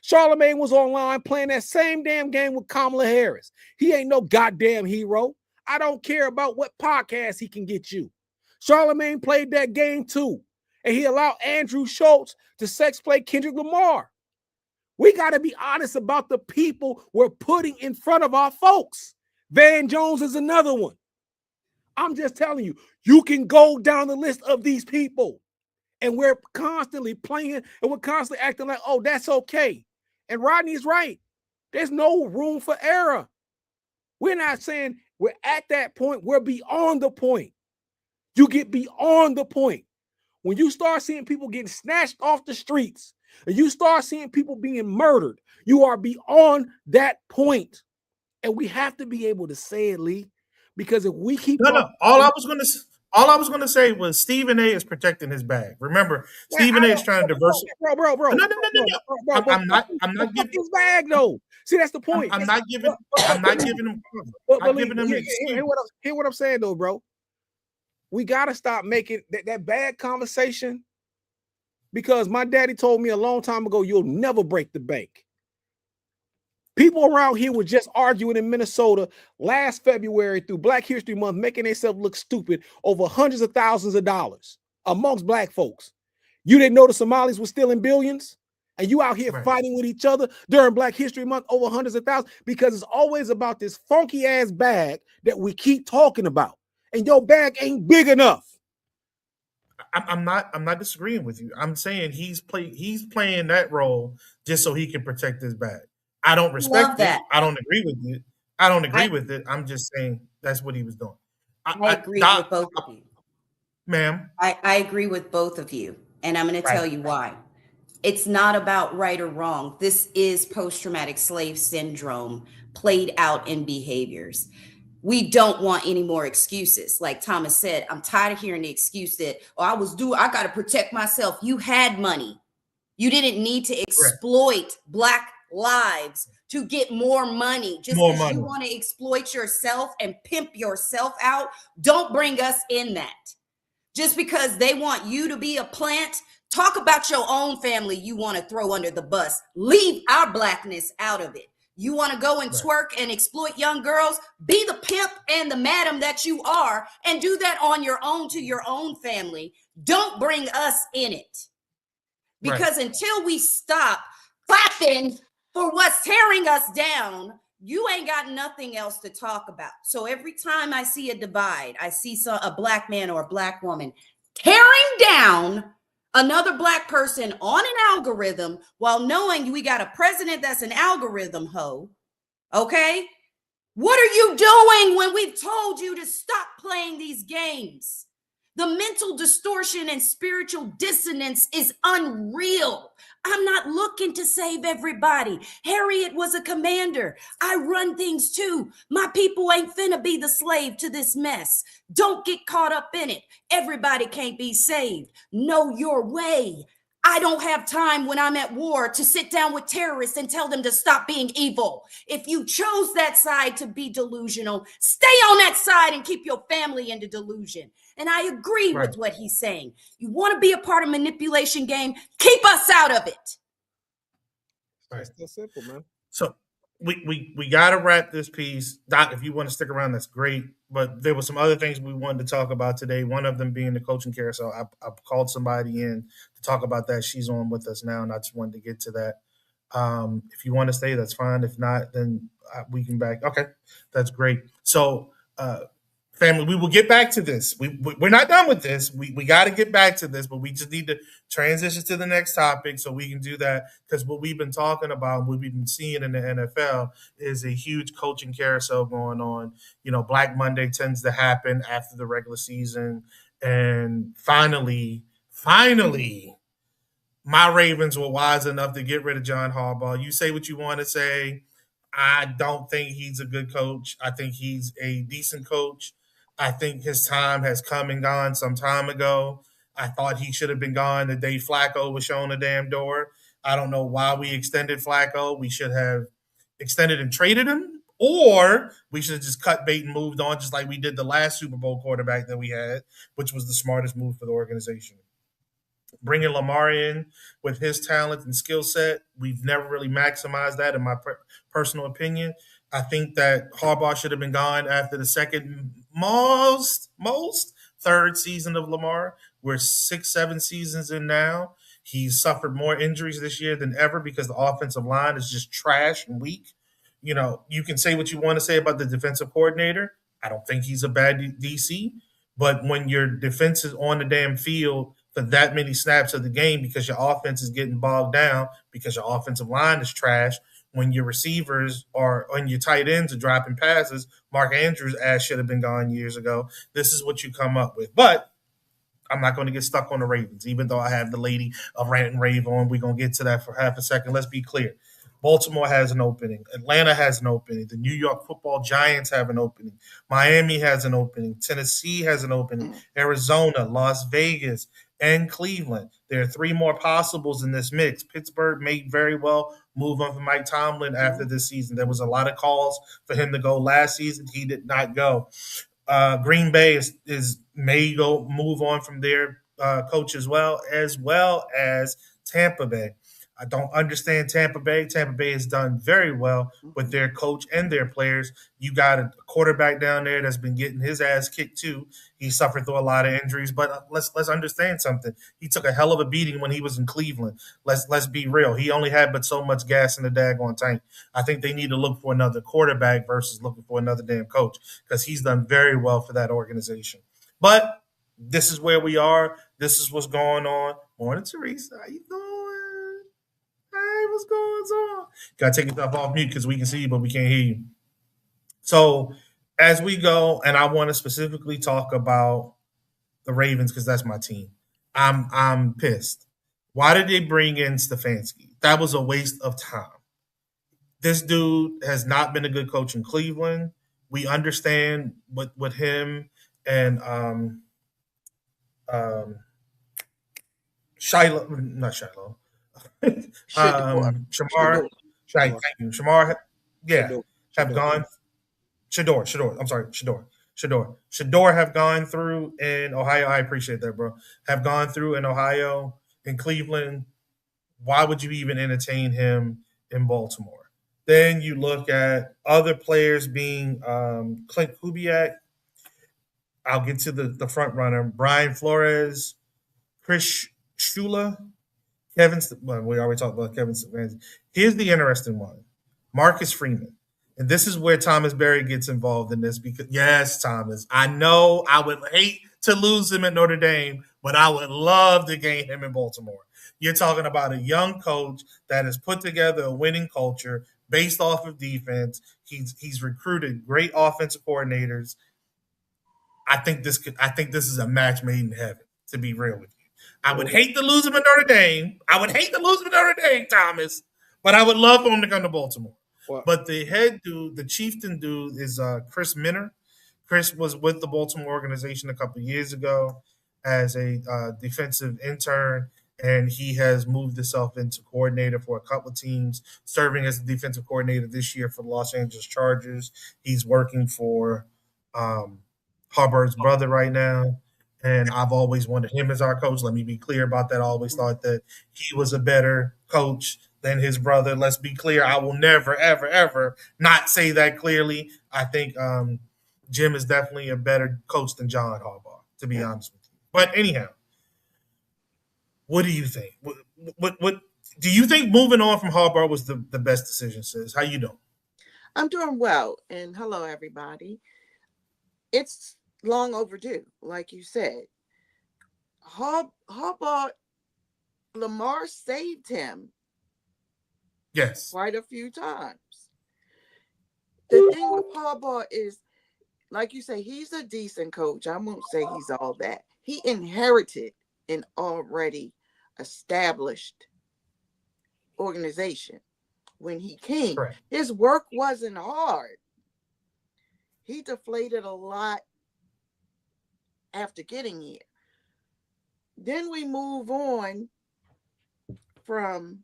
Charlemagne was online playing that same damn game with Kamala Harris. He ain't no goddamn hero. I don't care about what podcast he can get you. Charlemagne played that game too. And he allowed Andrew Schultz to sex play Kendrick Lamar. We got to be honest about the people we're putting in front of our folks. Van Jones is another one. I'm just telling you, you can go down the list of these people. And we're constantly playing and we're constantly acting like, oh, that's okay. And Rodney's right. There's no room for error. We're not saying we're at that point. We're beyond the point. You get beyond the point. When you start seeing people getting snatched off the streets, and you start seeing people being murdered, you are beyond that point. And we have to be able to say it, Lee, because if we keep all I was gonna say was Stephen A is protecting his bag. Remember, Stephen A is trying to diversify. Bro. I'm not giving his bag though. See, that's the point. I'm not giving him. I'm giving him an excuse. Hear what I'm saying though, bro. We gotta stop making that bad conversation, because my daddy told me a long time ago, you'll never break the bank. People around here were just arguing in Minnesota last February through Black History Month, making themselves look stupid over hundreds of thousands of dollars amongst black folks. You didn't know the Somalis were stealing billions? And you out here fighting with each other during Black History Month over hundreds of thousands, because it's always about this funky ass bag that we keep talking about. And your bag ain't big enough. I'm not disagreeing with you. I'm saying he's playing that role just so he can protect his bag. I don't respect it. I don't agree with it. I don't agree with it. I'm just saying that's what he was doing. I agree with both of you. Ma'am. I agree with both of you. And I'm going to tell you why. It's not about right or wrong. This is post-traumatic slave syndrome played out in behaviors. We don't want any more excuses. Like Thomas said, I'm tired of hearing the excuse that, oh, I got to protect myself. You had money. You didn't need to exploit Black lives to get more money. Just because you want to exploit yourself and pimp yourself out, don't bring us in that. Just because they want you to be a plant, talk about your own family you want to throw under the bus. Leave our Blackness out of it. You want to go and twerk and exploit young girls? Be the pimp and the madam that you are, and do that on your own to your own family. Don't bring us in it. Because until we stop clapping for what's tearing us down, you ain't got nothing else to talk about. So every time I see a divide, I see a Black man or a Black woman tearing down another Black person on an algorithm while knowing we got a president that's an algorithm hoe, okay? What are you doing when we've told you to stop playing these games? The mental distortion and spiritual dissonance is unreal. I'm not looking to save everybody. Harriet was a commander. I run things too. My people ain't finna be the slave to this mess. Don't get caught up in it. Everybody can't be saved. Know your way. I don't have time when I'm at war to sit down with terrorists and tell them to stop being evil. If you chose that side to be delusional, stay on that side and keep your family in the delusion. And I agree with what he's saying. You want to be a part of manipulation game, keep us out of it. It's that simple, man. So we got to wrap this piece. Doc, if you want to stick around, that's great. But there were some other things we wanted to talk about today. One of them being the coaching carousel. I called somebody in to talk about that. She's on with us now, and I just wanted to get to that. If you want to stay, that's fine. If not, then we can back. Okay, that's great. So, family, we will get back to this. We're not done with this. We got to get back to this, but we just need to transition to the next topic so we can do that, because what we've been talking about, what we've been seeing in the NFL is a huge coaching carousel going on. You know, Black Monday tends to happen after the regular season. And finally, my Ravens were wise enough to get rid of John Harbaugh. You say what you want to say. I don't think he's a good coach. I think he's a decent coach. I think his time has come and gone some time ago. I thought he should have been gone the day Flacco was shown the damn door. I don't know why we extended Flacco. We should have extended and traded him, or we should have just cut bait and moved on, just like we did the last Super Bowl quarterback that we had, which was the smartest move for the organization. Bringing Lamar in with his talent and skill set, we've never really maximized that, in my personal opinion. I think that Harbaugh should have been gone after the second most third season of Lamar. We're 6, 7 seasons in now. He's suffered more injuries this year than ever because the offensive line is just trash and weak. You know, you can say what you want to say about the defensive coordinator. I don't think he's a bad DC, but when your defense is on the damn field for that many snaps of the game because your offense is getting bogged down because your offensive line is trash, when your receivers are on your tight ends are dropping passes, Mark Andrews' ass should have been gone years ago. This is what you come up with. But I'm not going to get stuck on the Ravens, even though I have the lady of rant and rave on. We're going to get to that for half a second. Let's be clear. Baltimore has an opening. Atlanta has an opening. The New York Football Giants have an opening. Miami has an opening. Tennessee has an opening. Arizona, Las Vegas, and Cleveland. There are 3 more possibles in this mix. Pittsburgh may very well move on from Mike Tomlin after this season. There was a lot of calls for him to go last season. He did not go. Green Bay is may go move on from their coach as well as Tampa Bay. I don't understand Tampa Bay. Tampa Bay has done very well with their coach and their players. You got a quarterback down there that's been getting his ass kicked too. He suffered through a lot of injuries, but let's understand something. He took a hell of a beating when he was in Cleveland. Let's be real. He only had but so much gas in the daggone tank. I think they need to look for another quarterback versus looking for another damn coach because he's done very well for that organization. But this is where we are. This is what's going on. Morning, Teresa. How you doing? Hey, what's going on? Gotta take yourself off mute because we can see you, but we can't hear you. So as we go, and I want to specifically talk about the Ravens because that's my team. I'm pissed. Why did they bring in Stefanski? That was a waste of time. This dude has not been a good coach in Cleveland. We understand with him and Shiloh, not Shiloh. Shamar, thank you. Shamar, yeah, have gone. Shador. I'm sorry, Shador have gone through in Ohio. I appreciate that, bro. Have gone through in Ohio, in Cleveland. Why would you even entertain him in Baltimore? Then you look at other players being Clint Kubiak. I'll get to the front runner. Brian Flores, Chris Shula, we already talked about Kevin Stefanski. Here's the interesting one. Marcus Freeman. And this is where Thomas Berry gets involved in this because, yes, Thomas, I know I would hate to lose him at Notre Dame, but I would love to gain him in Baltimore. You're talking about a young coach that has put together a winning culture based off of defense. He's recruited great offensive coordinators. I think this is a match made in heaven, to be real with you. I would hate to lose him at Notre Dame. Thomas, but I would love for him to come to Baltimore. Wow. But the head dude, the chieftain dude, is Chris Minner. Chris was with the Baltimore organization a couple of years ago as a defensive intern, and he has moved himself into coordinator for a couple of teams, serving as the defensive coordinator this year for the Los Angeles Chargers. He's working for Harbaugh's brother right now. And I've always wanted him as our coach. Let me be clear about that. I always thought that he was a better coach than his brother. Let's be clear. I will never, ever, ever not say that clearly. I think Jim is definitely a better coach than John Harbaugh, to be honest with you. But anyhow, what do you think? What do you think moving on from Harbaugh was the best decision, sis? How you doing? I'm doing well. And hello, everybody. It's long overdue, like you said. Harbaugh, Lamar saved him. Yes. Quite a few times. The thing with Harbaugh is, like you say, he's a decent coach. I won't say he's all that. He inherited an already established organization. When he came, correct, his work wasn't hard. He deflated a lot after getting here. Then we move on from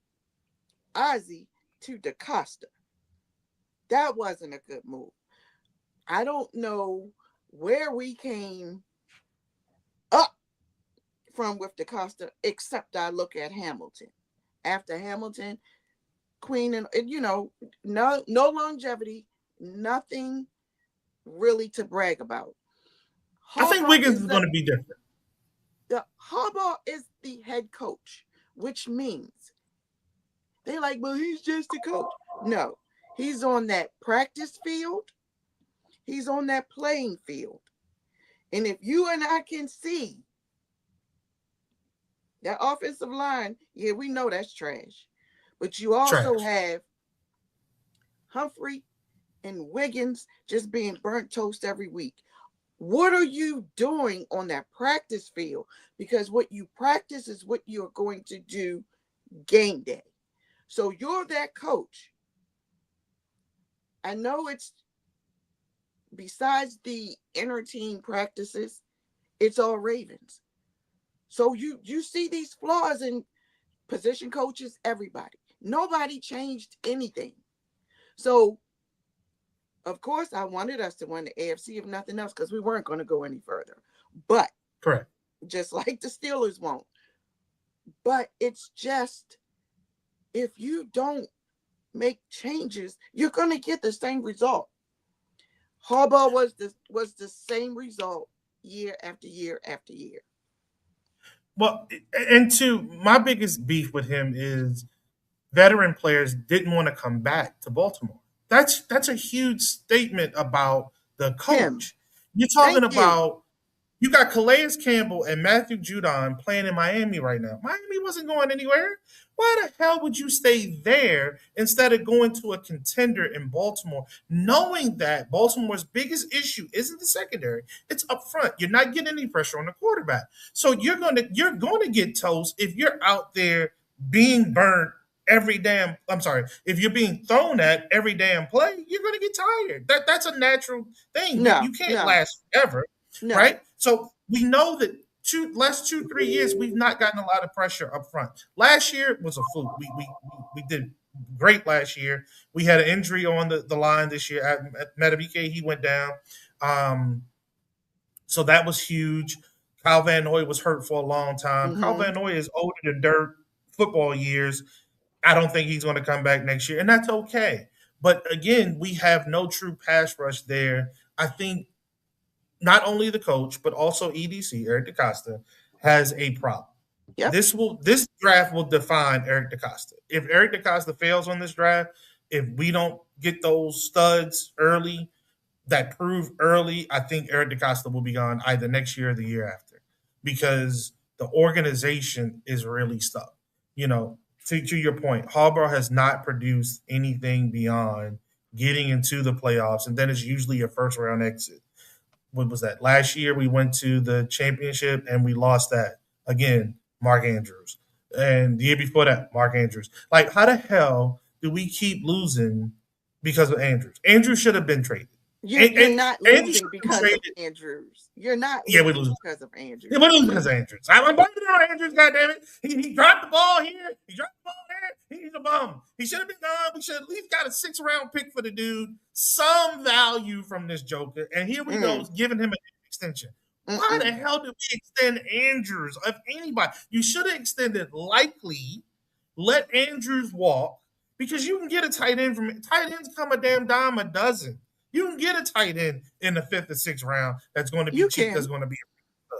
Ozzy to DaCosta. That wasn't a good move. I don't know where we came up from with DaCosta, except I look at Hamilton. After Hamilton, Queen, and no longevity, nothing really to brag about. I think Wiggins is going to be different. Harbaugh is the head coach, which means they're like, well, he's just a coach. No, he's on that practice field. He's on that playing field. And if you and I can see that offensive line, yeah, we know that's trash. But you also have Humphrey and Wiggins just being burnt toast every week. What are you doing on that practice field? Because what you practice is what you're going to do game day. So you're that coach. I know it's besides the inner team practices, it's all Ravens. So you see these flaws in position coaches, everybody. Nobody changed anything. So, of course, I wanted us to win the AFC, if nothing else, because we weren't going to go any further. But, correct, just like the Steelers won't. But it's just, if you don't make changes, you're going to get the same result. Harbaugh was the same result year after year after year. Well, and my biggest beef with him is veteran players didn't want to come back to Baltimore. That's a huge statement about the coach. You're talking about you got Calais Campbell and Matthew Judon playing in Miami right now. Miami wasn't going anywhere. Why the hell would you stay there instead of going to a contender in Baltimore, knowing that Baltimore's biggest issue isn't the secondary, it's up front. You're not getting any pressure on the quarterback. So you're gonna get toast if you're out there being burnt if you're being thrown at every damn play, you're going to get tired. That's a natural thing. You can't last forever, right? So we know that last 2-3 years, we've not gotten a lot of pressure up front. Last year was a fluke. We did great last year. We had an injury on the line this year. At Metabike, he went down. So that was huge. Kyle Van Noy was hurt for a long time. Mm-hmm. Kyle Van Noy is older than dirt football years. I don't think he's going to come back next year, and that's okay. But again, we have no true pass rush there. I think not only the coach, but also EDC, Eric DaCosta, has a problem. Yep. This draft will define Eric DaCosta. If Eric DaCosta fails on this draft, if we don't get those studs early that prove early, I think Eric DaCosta will be gone either next year or the year after because the organization is really stuck. To your point, Harbaugh has not produced anything beyond getting into the playoffs, and then it's usually a first-round exit. What was that? Last year, we went to the championship, and we lost that. Again, Mark Andrews. And the year before that, Mark Andrews. Like, how the hell do we keep losing because of Andrews? Andrews should have been traded. You're not losing because of Andrews. You're not losing because of Andrews. Yeah, we're losing because of Andrews. I'm blaming it on Andrews, goddammit. He dropped the ball here. He dropped the ball there. He's a bum. He should have been gone. We should have at least got a 6th-round pick for the dude. Some value from this joker. And here we go, giving him an extension. Why the hell did we extend Andrews? If anybody, you should have extended Likely, let Andrews walk, because you can get a tight end from tight ends come a damn dime a dozen. You can get a tight end in the 5th or 6th round that's going to be cheap. That's going to be.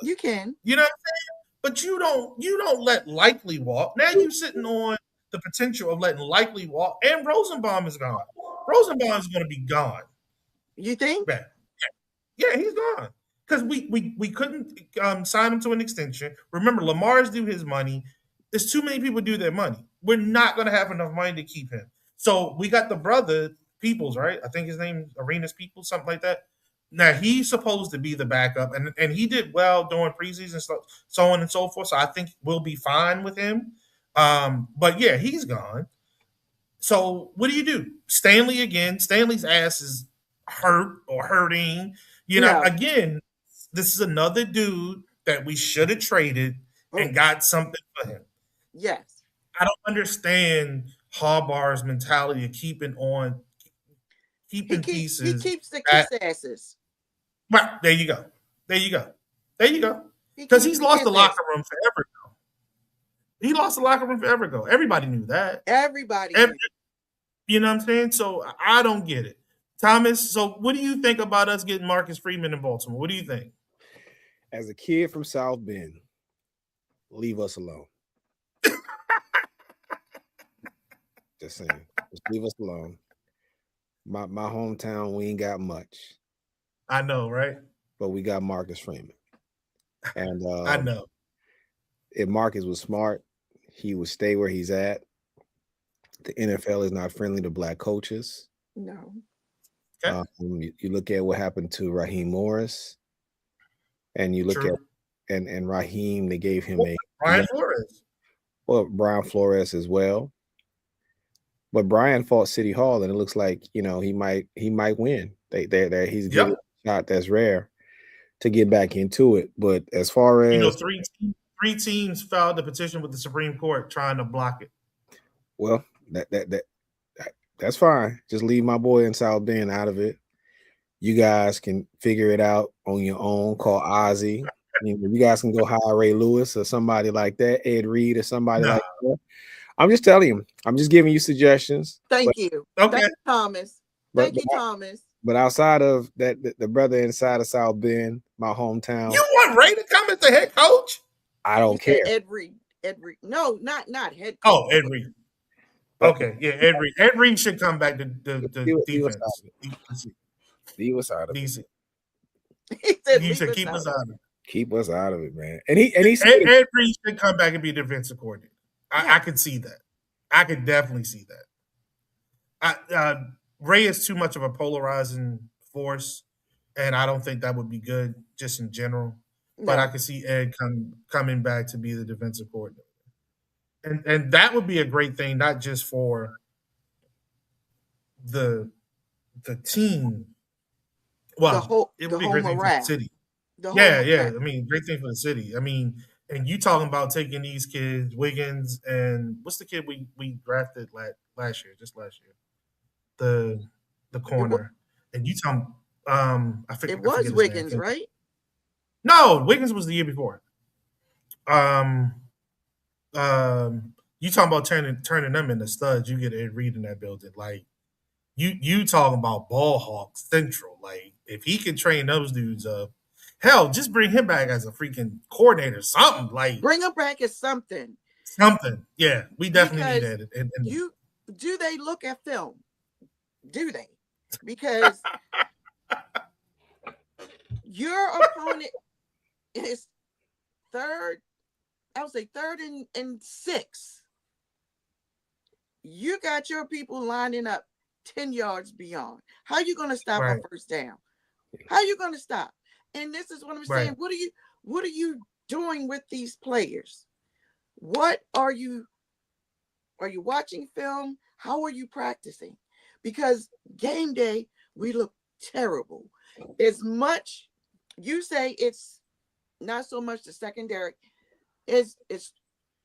You can. You know what I'm saying? But you don't let Likely walk. Now you're sitting on the potential of letting Likely walk, and Rosenbaum is gone. Rosenbaum is going to be gone. You think? Yeah, he's gone because we couldn't sign him to an extension. Remember, Lamar's due his money. There's too many people due their money. We're not going to have enough money to keep him. So we got the brother. Peoples, right? I think his name is Arenas Peoples, something like that. Now he's supposed to be the backup, and he did well during preseason stuff, so on and so forth. So I think we'll be fine with him. But yeah, he's gone. So what do? Stanley again. Stanley's ass is hurt or hurting. Again, this is another dude that we should have traded and got something for him. Yes. I don't understand Harbaugh's mentality of keeping pieces. He keeps the kiss asses. Right, there you go. Because he's lost the locker room forever ago. He lost the locker room forever ago. Everybody knew that. Everybody knew. You know what I'm saying? So I don't get it. Thomas, so what do you think about us getting Marcus Freeman in Baltimore? What do you think? As a kid from South Bend, leave us alone. Just saying. Just leave us alone. My hometown, we ain't got much. I know, right? But we got Marcus Freeman. And I know. If Marcus was smart, he would stay where he's at. The NFL is not friendly to black coaches. No. Okay. You look at what happened to Raheem Morris, and you look at and Raheem, they gave him Brian Flores. Well, Brian Flores as well. But Brian fought City Hall, and it looks like he might win. He's getting a shot that's rare to get back into it. But as far as three teams filed the petition with the Supreme Court trying to block it. Well, that's fine. Just leave my boy in South Bend out of it. You guys can figure it out on your own. Call Ozzy. You guys can go hire Ray Lewis or somebody like that, Ed Reed or somebody like that. I'm just telling you. I'm just giving you suggestions. Thank you. Okay. Thank you, Thomas. Thank you, Thomas. But outside of that, the brother inside of South Bend, my hometown. You want Ray to come as the head coach? I don't care. Ed Reed. No, not head coach. Oh, Ed Reed. Okay, yeah, Ed Reed. Ed Reed should come back to defense. Leave us out of it. He said keep us out of it. Keep us out of it, man. And he said Ed Reed should come back and be defensive coordinator. I could see that. I could definitely see that. Ray is too much of a polarizing force, and I don't think that would be good just in general. No. But I could see Ed coming back to be the defensive coordinator. And that would be a great thing, not just for the team. Well, it would be a great thing for the city. Yeah. I mean, great thing for the city. I mean, and you talking about taking these kids, Wiggins, and what's the kid we drafted last year? The corner. And you talking I forget. It was Wiggins, right? No, Wiggins was the year before. You talking about turning them into studs? You get Ed Reed in that building, like you talking about ball hawk central. Like if he can train those dudes up, hell, just bring him back as a freaking coordinator, something like bring him back as something. Yeah, we definitely need that. And do they look at film? Do they? Because your opponent is third. I would say third and 6. You got your people lining up 10 yards beyond. How are you going to stop a first down? How are you going to stop? And this is what I'm saying. What are you doing with these players? What are you watching film? How are you practicing? Because game day, we look terrible. As much you say it's not so much the secondary. It's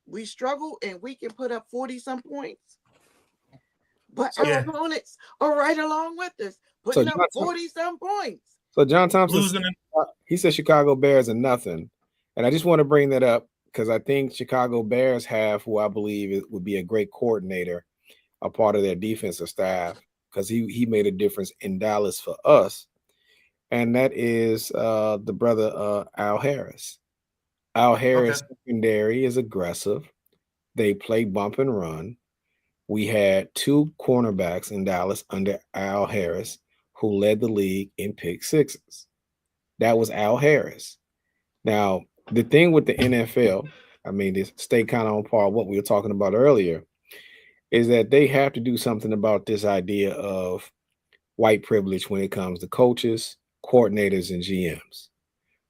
we struggle and we can put up 40-some points, but our opponents are right along with us, putting up 40-some points. So John Thompson, he said Chicago Bears are nothing, and I just want to bring that up because I think Chicago Bears have who I believe would be a great coordinator, a part of their defensive staff, because he made a difference in Dallas for us, and that is the brother Al Harris. Al Harris secondary is aggressive. They play bump and run. We had 2 cornerbacks in Dallas under Al Harris who led the league in pick sixes. That was Al Harris. Now, the thing with the NFL, I mean, to stay kind of on par with what we were talking about earlier, is that they have to do something about this idea of white privilege when it comes to coaches, coordinators, and GMs.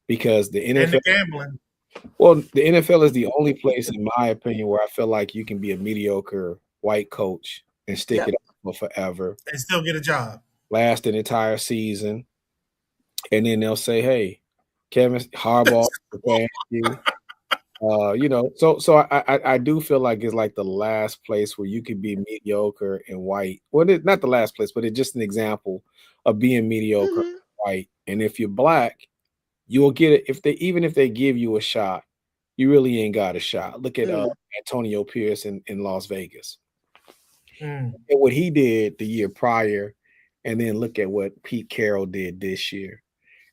Because the NFL... And the gambling. Well, the NFL is the only place, in my opinion, where I feel like you can be a mediocre white coach and stick it up for forever. And still get a job. Last an entire season. And then they'll say, hey, Kevin Harbaugh prepared you. So I do feel like it's like the last place where you could be mediocre and white. Well, not the last place, but it's just an example of being mediocre and white. And if you're black, you'll get it even if they give you a shot, you really ain't got a shot. Look at Antonio Pierce in Las Vegas. Mm. And what he did the year prior, and then look at what Pete Carroll did this year.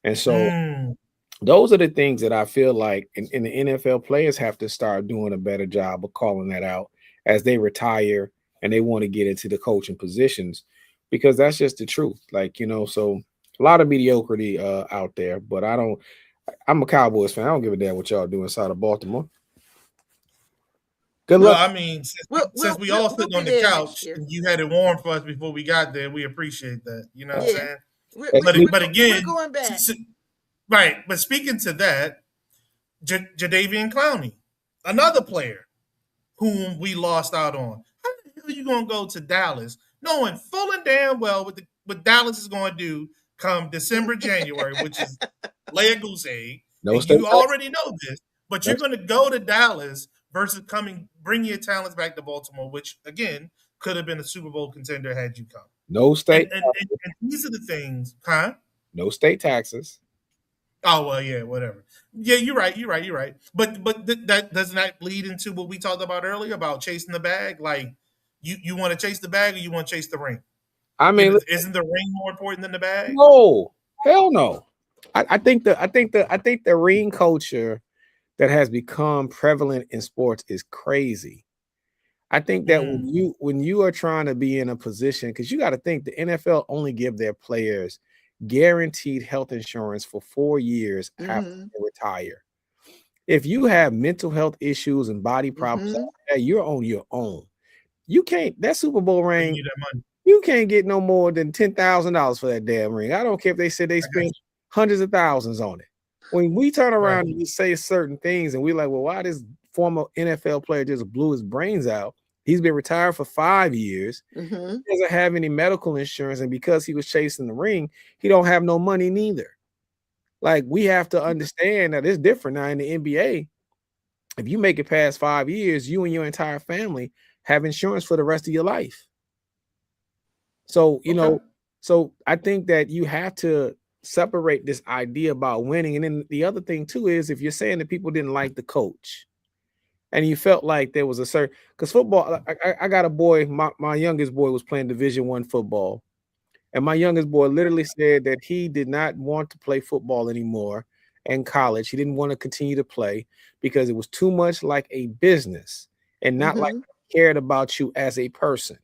And so those are the things that I feel like in the NFL players have to start doing a better job of calling that out as they retire and they want to get into the coaching positions, because that's just the truth. Like, so a lot of mediocrity out there, but I'm a Cowboys fan. I don't give a damn what y'all do inside of Baltimore. Good Well, luck. I mean, since we all sitting on the couch and you had it warm for us before we got there, we appreciate that. You know what I'm saying? But again, we're going back. Right. But speaking to that, Jadeveon Clowney, another player whom we lost out on. How the hell are you going to go to Dallas knowing full and damn well what Dallas is going to do come December, January, which is lay a goose egg. And you already know this, but you're going to go to Dallas versus bring your talents back to Baltimore, which, again, could have been a Super Bowl contender had you come. No state. And these are the things, huh? No state taxes. Oh, well, yeah, whatever. Yeah, you're right. But that doesn't that lead into what we talked about earlier about chasing the bag? Like, you want to chase the bag or you want to chase the ring? I mean, isn't the ring more important than the bag? No, hell no. I think the ring culture that has become prevalent in sports is crazy. I think that when you are trying to be in a position, because you got to think the NFL only give their players guaranteed health insurance for 4 years after they retire. If you have mental health issues and body problems, you're on your own. You can't, that Super Bowl ring, you can't get no more than $10,000 for that damn ring. I don't care if they said they spent hundreds of thousands on it. When we turn around and we say certain things and we're like, well, why this former NFL player just blew his brains out? He's been retired for 5 years. He doesn't have any medical insurance. And because he was chasing the ring, he don't have no money neither. Like, we have to understand that it's different now in the NBA. If you make it past 5 years, you and your entire family have insurance for the rest of your life. So, so I think that you have to separate this idea about winning. And then the other thing too is, if you're saying that people didn't like the coach and you felt like there was a certain, because football, I got a boy, my youngest boy was playing Division I football. And my youngest boy literally said that he did not want to play football anymore in college. He didn't want to continue to play because it was too much like a business and not like cared about you as a person.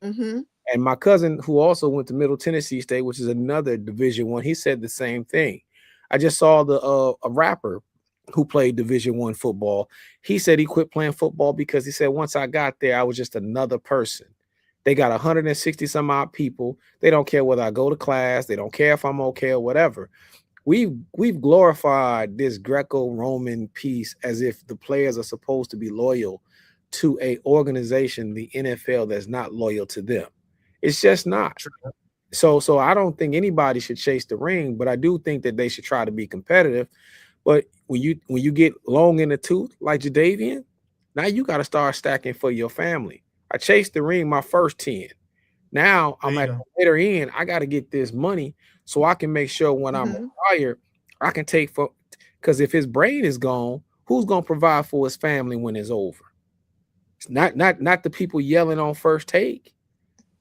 And my cousin, who also went to Middle Tennessee State, which is another Division I, he said the same thing. I just saw a rapper who played Division I football. He said he quit playing football because he said, once I got there, I was just another person. They got 160 some odd people. They don't care whether I go to class. They don't care if I'm okay or whatever. We've glorified this Greco-Roman piece as if the players are supposed to be loyal to a organization, the NFL, that's not loyal to them. It's just not. So I don't think anybody should chase the ring, but I do think that they should try to be competitive. But when you get long in the tooth like Jadeveon, now you got to start stacking for your family. I chased the ring my first 10. Now I'm at the later end. I got to get this money so I can make sure when I'm retired, I can take for, because if his brain is gone, who's going to provide for his family when it's over? It's not the people yelling on First Take,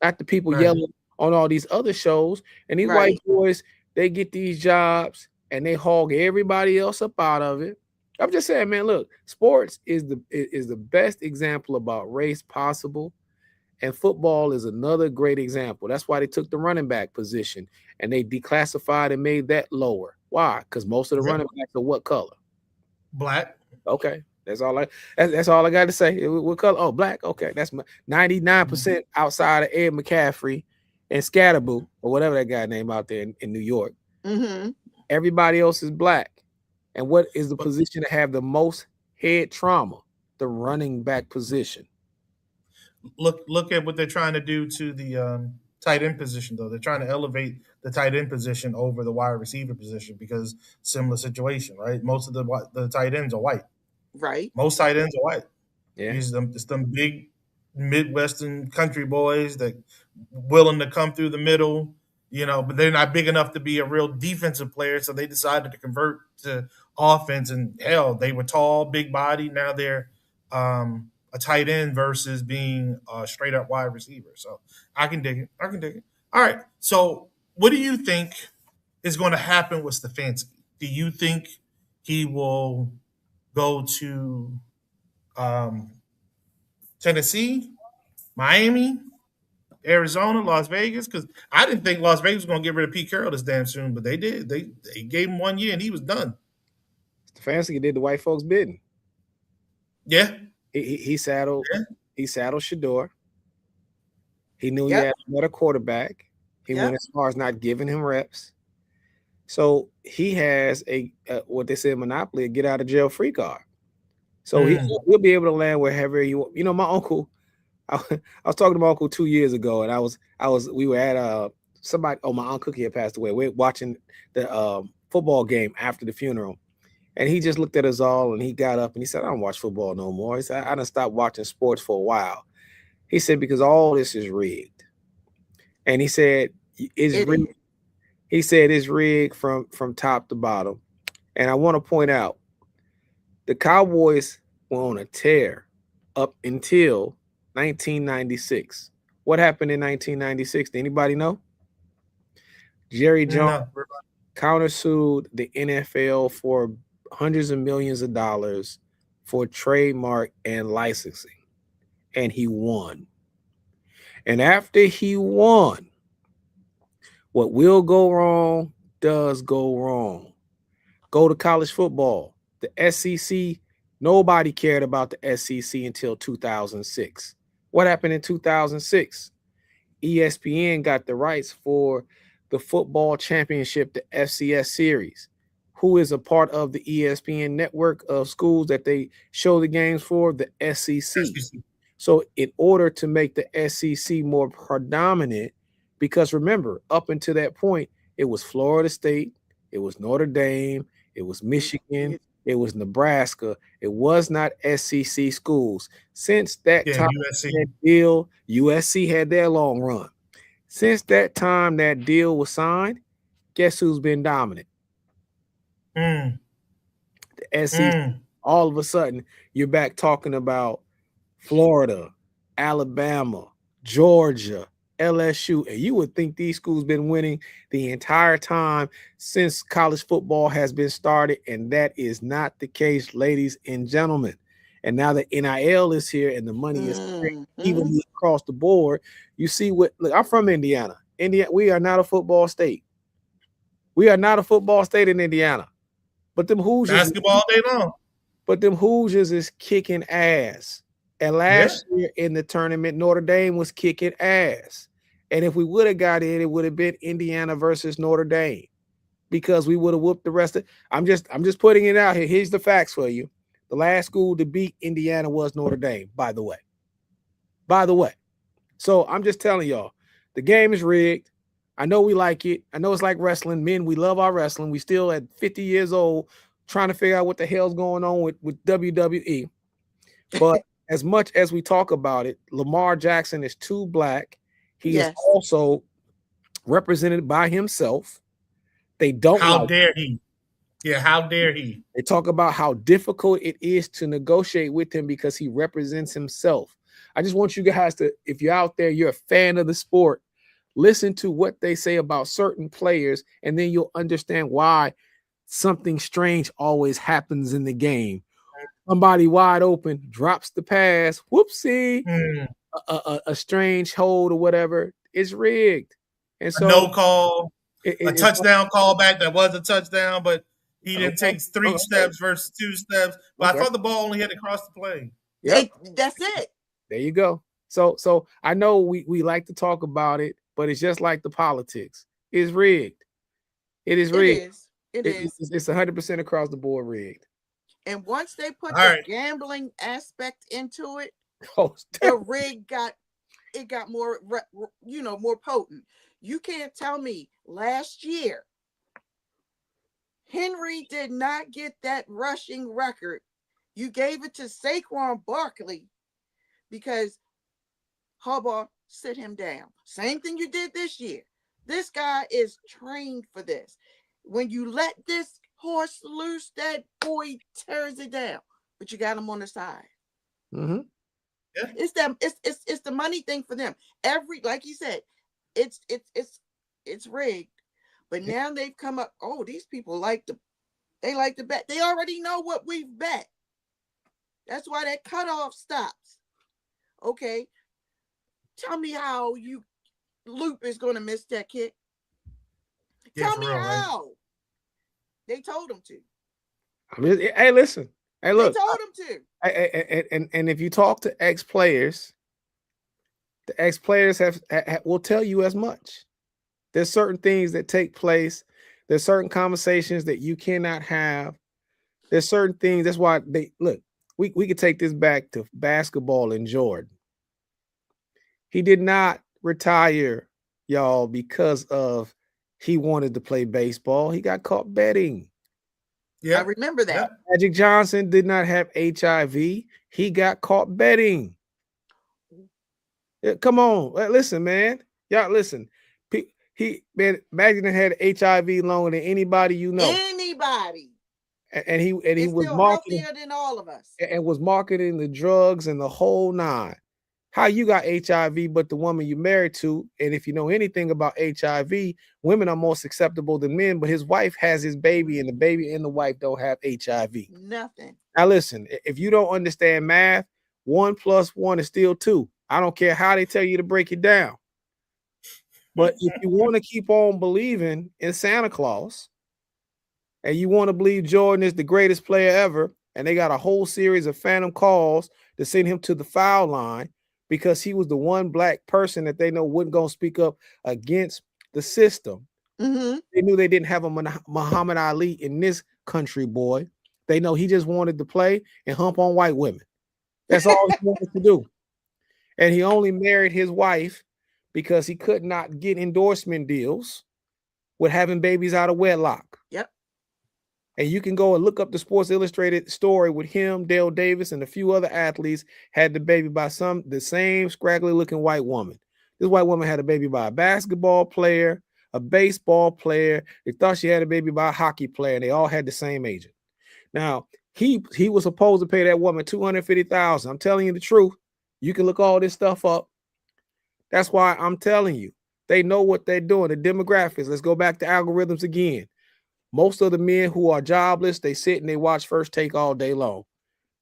not the people yelling on all these other shows. And these white boys, they get these jobs and they hog everybody else up out of it. I'm just saying, man, look, sports is the best example about race possible. And football is another great example. That's why they took the running back position and they declassified and made that lower. Why? Because most of the running backs are what color? Black. Okay. That's all I got to say. What color? Oh, black. Okay. That's 99% outside of Ed McCaffrey and Scatterboo or whatever that guy name out there in New York. Everybody else is black. And what is the position to have the most head trauma? The running back position. Look at what they're trying to do to the tight end position, though. They're trying to elevate the tight end position over the wide receiver position because similar situation, right? Most of the tight ends are white. Right. Most tight ends are white. Yeah. It's them big Midwestern country boys that willing to come through the middle, but they're not big enough to be a real defensive player. So they decided to convert to offense. And hell, they were tall, big body. Now they're a tight end versus being a straight up wide receiver. So I can dig it. All right. So what do you think is going to happen with Stefanski? Do you think he will go to Tennessee, Miami, Arizona, Las Vegas? Because I didn't think Las Vegas was going to get rid of Pete Carroll this damn soon, but they did. They gave him 1 year and he was done. Stefanski did the white folks bidding. Yeah. He saddled Shador. He knew he Yep. had a better quarterback. He Yep. went as far as not giving him reps. So he has a what they say monopoly, a get out of jail free card. So he'll be able to land wherever he wants. My uncle, I was talking to my uncle 2 years ago, and we were at somebody. Oh, my Aunt Cookie had passed away. We're watching the football game after the funeral, and he just looked at us all, and he got up and he said, "I don't watch football no more." He said, "I done stopped watching sports for a while." He said, "Because all this is rigged," and he said, "It's rigged." He said, "It's rigged from top to bottom," and I want to point out, the Cowboys were on a tear up until 1996. What happened in 1996? Did anybody know? Jerry Jones countersued the NFL for hundreds of millions of dollars for trademark and licensing, and he won. And after he won, what will go wrong does go wrong. Go to college football. The SEC, nobody cared about the SEC until 2006. What happened in 2006? ESPN got the rights for the football championship, the FCS series. Who is a part of the ESPN network of schools that they show the games for? The SEC. So in order to make the SEC more predominant, because remember, up until that point, it was Florida State, it was Notre Dame, it was Michigan, it was Nebraska. It was not SEC schools. Since that time, that deal, USC had their long run. Since that time that deal was signed, guess who's been dominant? The SEC. All of a sudden, you're back talking about Florida, Alabama, Georgia, LSU, and you would think these schools been winning the entire time since college football has been started, and that is not the case, ladies and gentlemen. And now that NIL is here and the money is evenly across the board, you see look, I'm from Indiana. We are not a football state. We are not a football state in Indiana. But them Hoosiers basketball day long. But them Hoosiers is kicking ass. And last year in the tournament, Notre Dame was kicking ass. And if we would have got in, it would have been Indiana versus Notre Dame, because we would have whooped the rest of. I'm just putting it out here. Here's the facts for you. The last school to beat Indiana was Notre Dame, by the way. So I'm just telling y'all, the game is rigged. I know we like it. I know it's like wrestling. Men, we love our wrestling. We still at 50 years old trying to figure out what the hell's going on with WWE. But as much as we talk about it, Lamar Jackson is too black. He is also represented by himself. They don't. How dare he? Yeah, how dare he? They talk about how difficult it is to negotiate with him because he represents himself. I just want you guys to, if you're out there, you're a fan of the sport, listen to what they say about certain players, and then you'll understand why something strange always happens in the game. Somebody wide open drops the pass. Whoopsie. A strange hold or whatever. It's rigged. And so a no call, a touchdown callback that was a touchdown, but he didn't take 3 steps versus 2 steps. But I thought the ball only had to cross the plane. Yep. That's it. There you go. So I know we like to talk about it, but it's just like the politics. It's rigged. It is rigged. It is. It's 100% across the board rigged. And once they put the gambling aspect into it, the rig got more, more potent. You can't tell me last year Henry did not get that rushing record You gave it to Saquon Barkley because Harbaugh sit him down. Same thing you did this year. This guy is trained for this. When you let this horse loose, that boy tears it down. But you got him on the side. Mm-hmm. Yeah. It's the money thing for them. Like you said, it's rigged. But now they've come up. Oh, these people like to bet. They already know what we've bet. That's why that cutoff stops. Okay. Tell me how Loop is going to miss that kick. Yeah, Tell me for real, right? how. They told him to. I mean, hey, listen. Hey, look. They told him to. And if you talk to ex-players, the ex-players will tell you as much. There's certain things that take place. There's certain conversations that you cannot have. There's certain things. That's why we could take this back to basketball and Jordan. He did not retire, y'all, because of he wanted to play baseball. He got caught betting. Yeah, I remember that. Yeah. Magic Johnson did not have HIV. He got caught betting. Yeah, come on. Listen, man. Y'all listen. Magic had HIV longer than anybody you know. Anybody. And he was marketing healthier than all of us. And was marketing the drugs and the whole nine. How you got HIV, but the woman you married to, and if you know anything about HIV, women are more susceptible than men, but his wife has his baby, and the baby and the wife don't have HIV. Nothing. Now listen, if you don't understand math, 1 + 1 is still 2. I don't care how they tell you to break it down. But if you want to keep on believing in Santa Claus, and you want to believe Jordan is the greatest player ever, and they got a whole series of phantom calls to send him to the foul line, because he was the one black person that they know wasn't going to speak up against the system. Mm-hmm. They knew they didn't have a Muhammad Ali in this country, boy. They know he just wanted to play and hump on white women. That's all he wanted to do. And he only married his wife because he could not get endorsement deals with having babies out of wedlock. Yep. And you can go and look up the Sports Illustrated story with him, Dale Davis, and a few other athletes had the baby by the same scraggly looking white woman. This white woman had a baby by a basketball player, a baseball player. They thought she had a baby by a hockey player, and they all had the same agent. Now, he was supposed to pay that woman $250,000. I'm telling you the truth. You can look all this stuff up. That's why I'm telling you, they know what they're doing. The demographics. Let's go back to algorithms again. Most of the men who are jobless, they sit and they watch First Take all day long.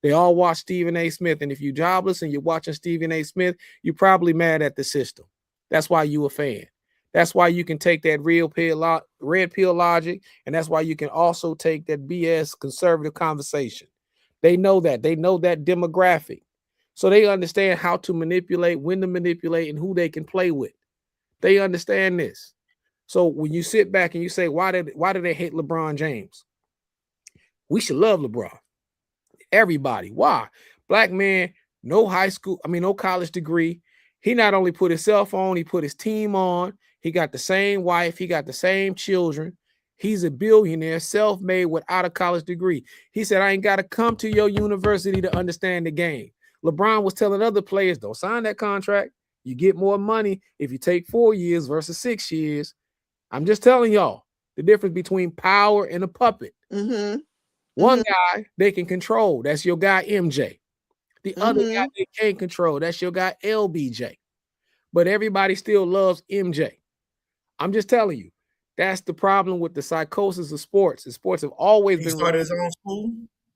They all watch Stephen A. Smith. And if you're jobless and you're watching Stephen A. Smith, you're probably mad at the system. That's why you a fan. That's why you can take that red pill logic. And that's why you can also take that BS conservative conversation. They know that. They know that demographic. So they understand how to manipulate, when to manipulate, and who they can play with. They understand this. So when you sit back and you say, why do they hate LeBron James? We should love LeBron. Everybody. Why? Black man, no college degree. He not only put himself on, he put his team on. He got the same wife. He got the same children. He's a billionaire, self-made without a college degree. He said, I ain't got to come to your university to understand the game. LeBron was telling other players, don't sign that contract. You get more money if you take 4 years versus 6 years. I'm just telling y'all the difference between power and a puppet. Mm-hmm. One guy they can control. That's your guy, MJ. The other guy they can't control. That's your guy, LBJ. But everybody still loves MJ. I'm just telling you, that's the problem with the psychosis of sports. And sports have always been started his own school.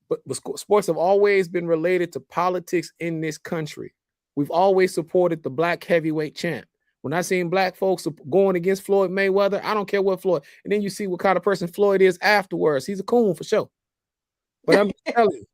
But sports have always been related to politics in this country. We've always supported the black heavyweight champ. When I seen black folks going against Floyd Mayweather, I don't care what Floyd. And then you see what kind of person Floyd is afterwards. He's a coon for sure. But I'm telling you,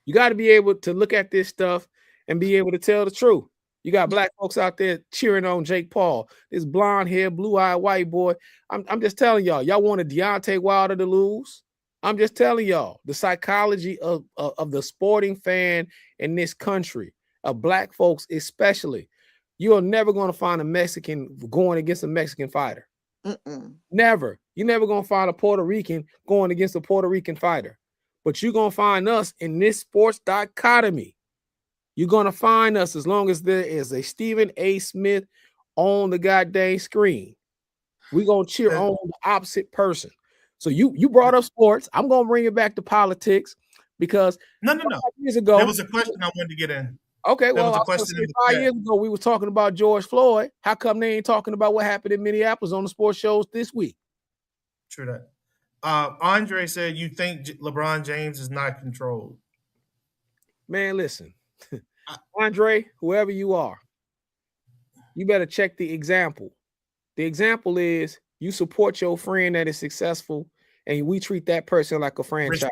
you got to be able to look at this stuff and be able to tell the truth. You got black folks out there cheering on Jake Paul, this blonde hair, blue-eyed white boy. I'm just telling y'all wanted Deontay Wilder to lose. I'm just telling y'all the psychology of the sporting fan in this country, of black folks especially. You are never going to find a Mexican going against a Mexican fighter. Never. You're never going to find a Puerto Rican going against a Puerto Rican fighter. But you're going to find us in this sports dichotomy. You're going to find us as long as there is a Stephen A. Smith on the goddamn screen. We're going to cheer on the opposite person. So you brought up sports. I'm going to bring it back to politics because no. Years ago, there was a question I wanted to get in. Okay, there well, was a question 5 years ago, we were talking about George Floyd. How come they ain't talking about what happened in Minneapolis on the sports shows this week? True that. Andre said, you think LeBron James is not controlled? Man, listen. Andre, whoever you are, you better check the example. The example is you support your friend that is successful, and we treat that person like a franchise.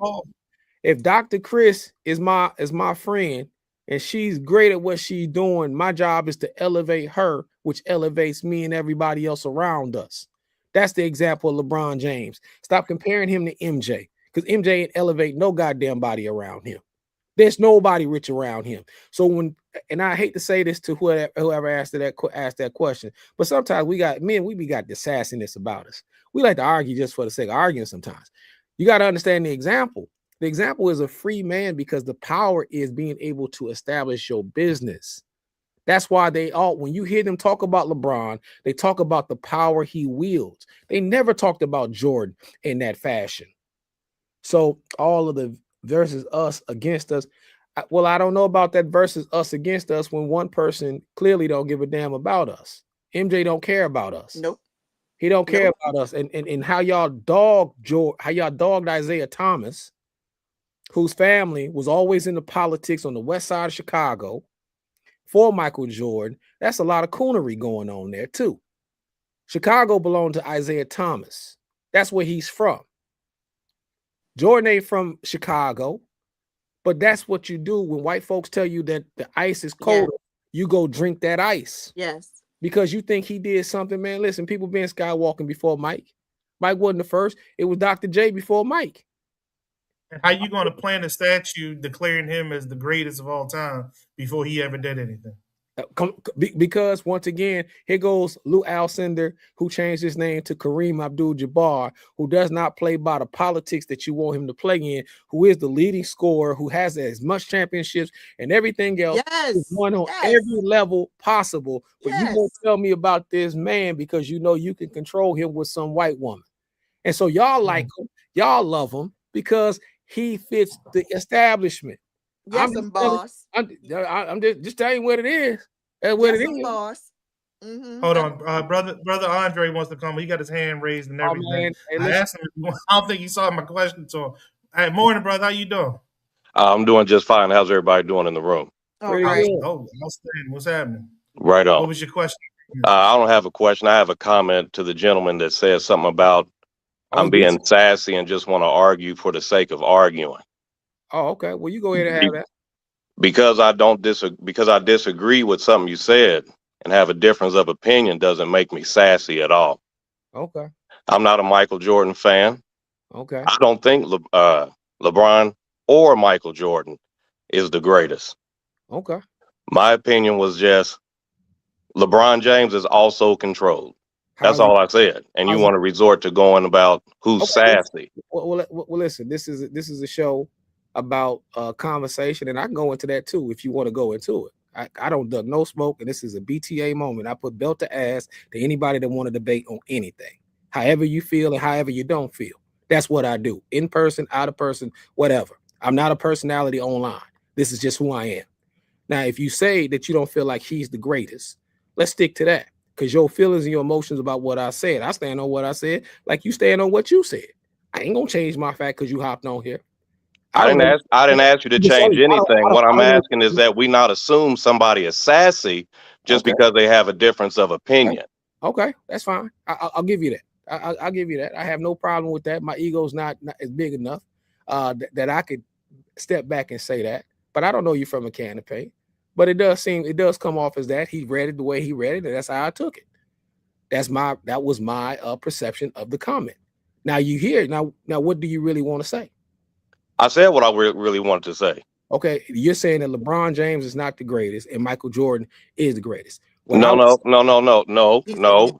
If Dr. Chris is my friend and she's great at what she's doing, my job is to elevate her, which elevates me and everybody else around us. That's the example of LeBron James. Stop comparing him to MJ, because MJ ain't elevate no goddamn body around him. There's nobody rich around him. So and I hate to say this to whoever asked that question, but sometimes we got the sassiness about us. We like to argue just for the sake of arguing sometimes. You got to understand the example. The example is a free man because the power is being able to establish your business. That's why when you hear them talk about LeBron, they talk about the power he wields. They never talked about Jordan in that fashion. So all of the versus us against us. Well, I don't know about that versus us against us when one person clearly don't give a damn about us. MJ don't care about us. Nope. He don't care about us. And how y'all dogged Isaiah Thomas, whose family was always into politics on the west side of Chicago for Michael Jordan. That's a lot of coonery going on there too. Chicago belonged to Isaiah Thomas. That's where he's from. Jordan ain't from Chicago, but that's what you do when white folks tell you that the ice is cold. Yeah. You go drink that ice. Yes. Because you think he did something, man. Listen, people been skywalking before Mike. Mike wasn't the first. It was Dr. J before Mike. How you going to plant a statue declaring him as the greatest of all time before he ever did anything? Because once again, here goes Lou Alcindor, who changed his name to Kareem Abdul-Jabbar, who does not play by the politics that you want him to play in, who is the leading scorer, who has as much championships and everything else, is won on every level possible. But you won't tell me about this man because you know you can control him with some white woman. And so y'all like him, y'all love him because he fits the establishment. Yes, boss. I'm just telling you what it is. That's what it is. Boss. Mm-hmm. Hold on, brother Andre wants to come. He got his hand raised and everything. Oh, man. Hey, I asked him. I don't think he saw my question. So, hey, morning, brother. How you doing? I'm doing just fine. How's everybody doing in the room? All right. Oh, what's happening? Right on. What was your question? I don't have a question. I have a comment to the gentleman that says something about I'm being sassy and just want to argue for the sake of arguing. Oh, okay. Well, you go ahead and have that. Because I disagree with something you said and have a difference of opinion doesn't make me sassy at all. Okay. I'm not a Michael Jordan fan. Okay. I don't think LeBron or Michael Jordan is the greatest. Okay. My opinion was just LeBron James is also controlled. That's all I said. And you want to resort to going about who's sassy. Well, listen, this is a show about conversation, and I can go into that too if you want to go into it. I don't duck no smoke, and this is a BTA moment. I put belt to ass to anybody that want to debate on anything, however you feel and however you don't feel. That's what I do, in person, out of person, whatever. I'm not a personality online. This is just who I am. Now, if you say that you don't feel like he's the greatest, let's stick to that, because your feelings and your emotions about what I said, I stand on what I said, like you stand on what you said. I ain't gonna change my fact because you hopped on here. I didn't ask you to change anything. What I'm asking is that we not assume somebody is sassy just because they have a difference of opinion. Okay, that's fine. I'll give you that. I'll give you that. I have no problem with that. My ego's not as big enough that I could step back and say that. But I don't know you from a can of paint. But it does come off as that. He read it the way he read it, and that's how I took it. That was my perception of the comment. Now you hear it. Now what do you really want to say? I said what I really wanted to say. Okay, you're saying that LeBron James is not the greatest and Michael Jordan is the greatest. No.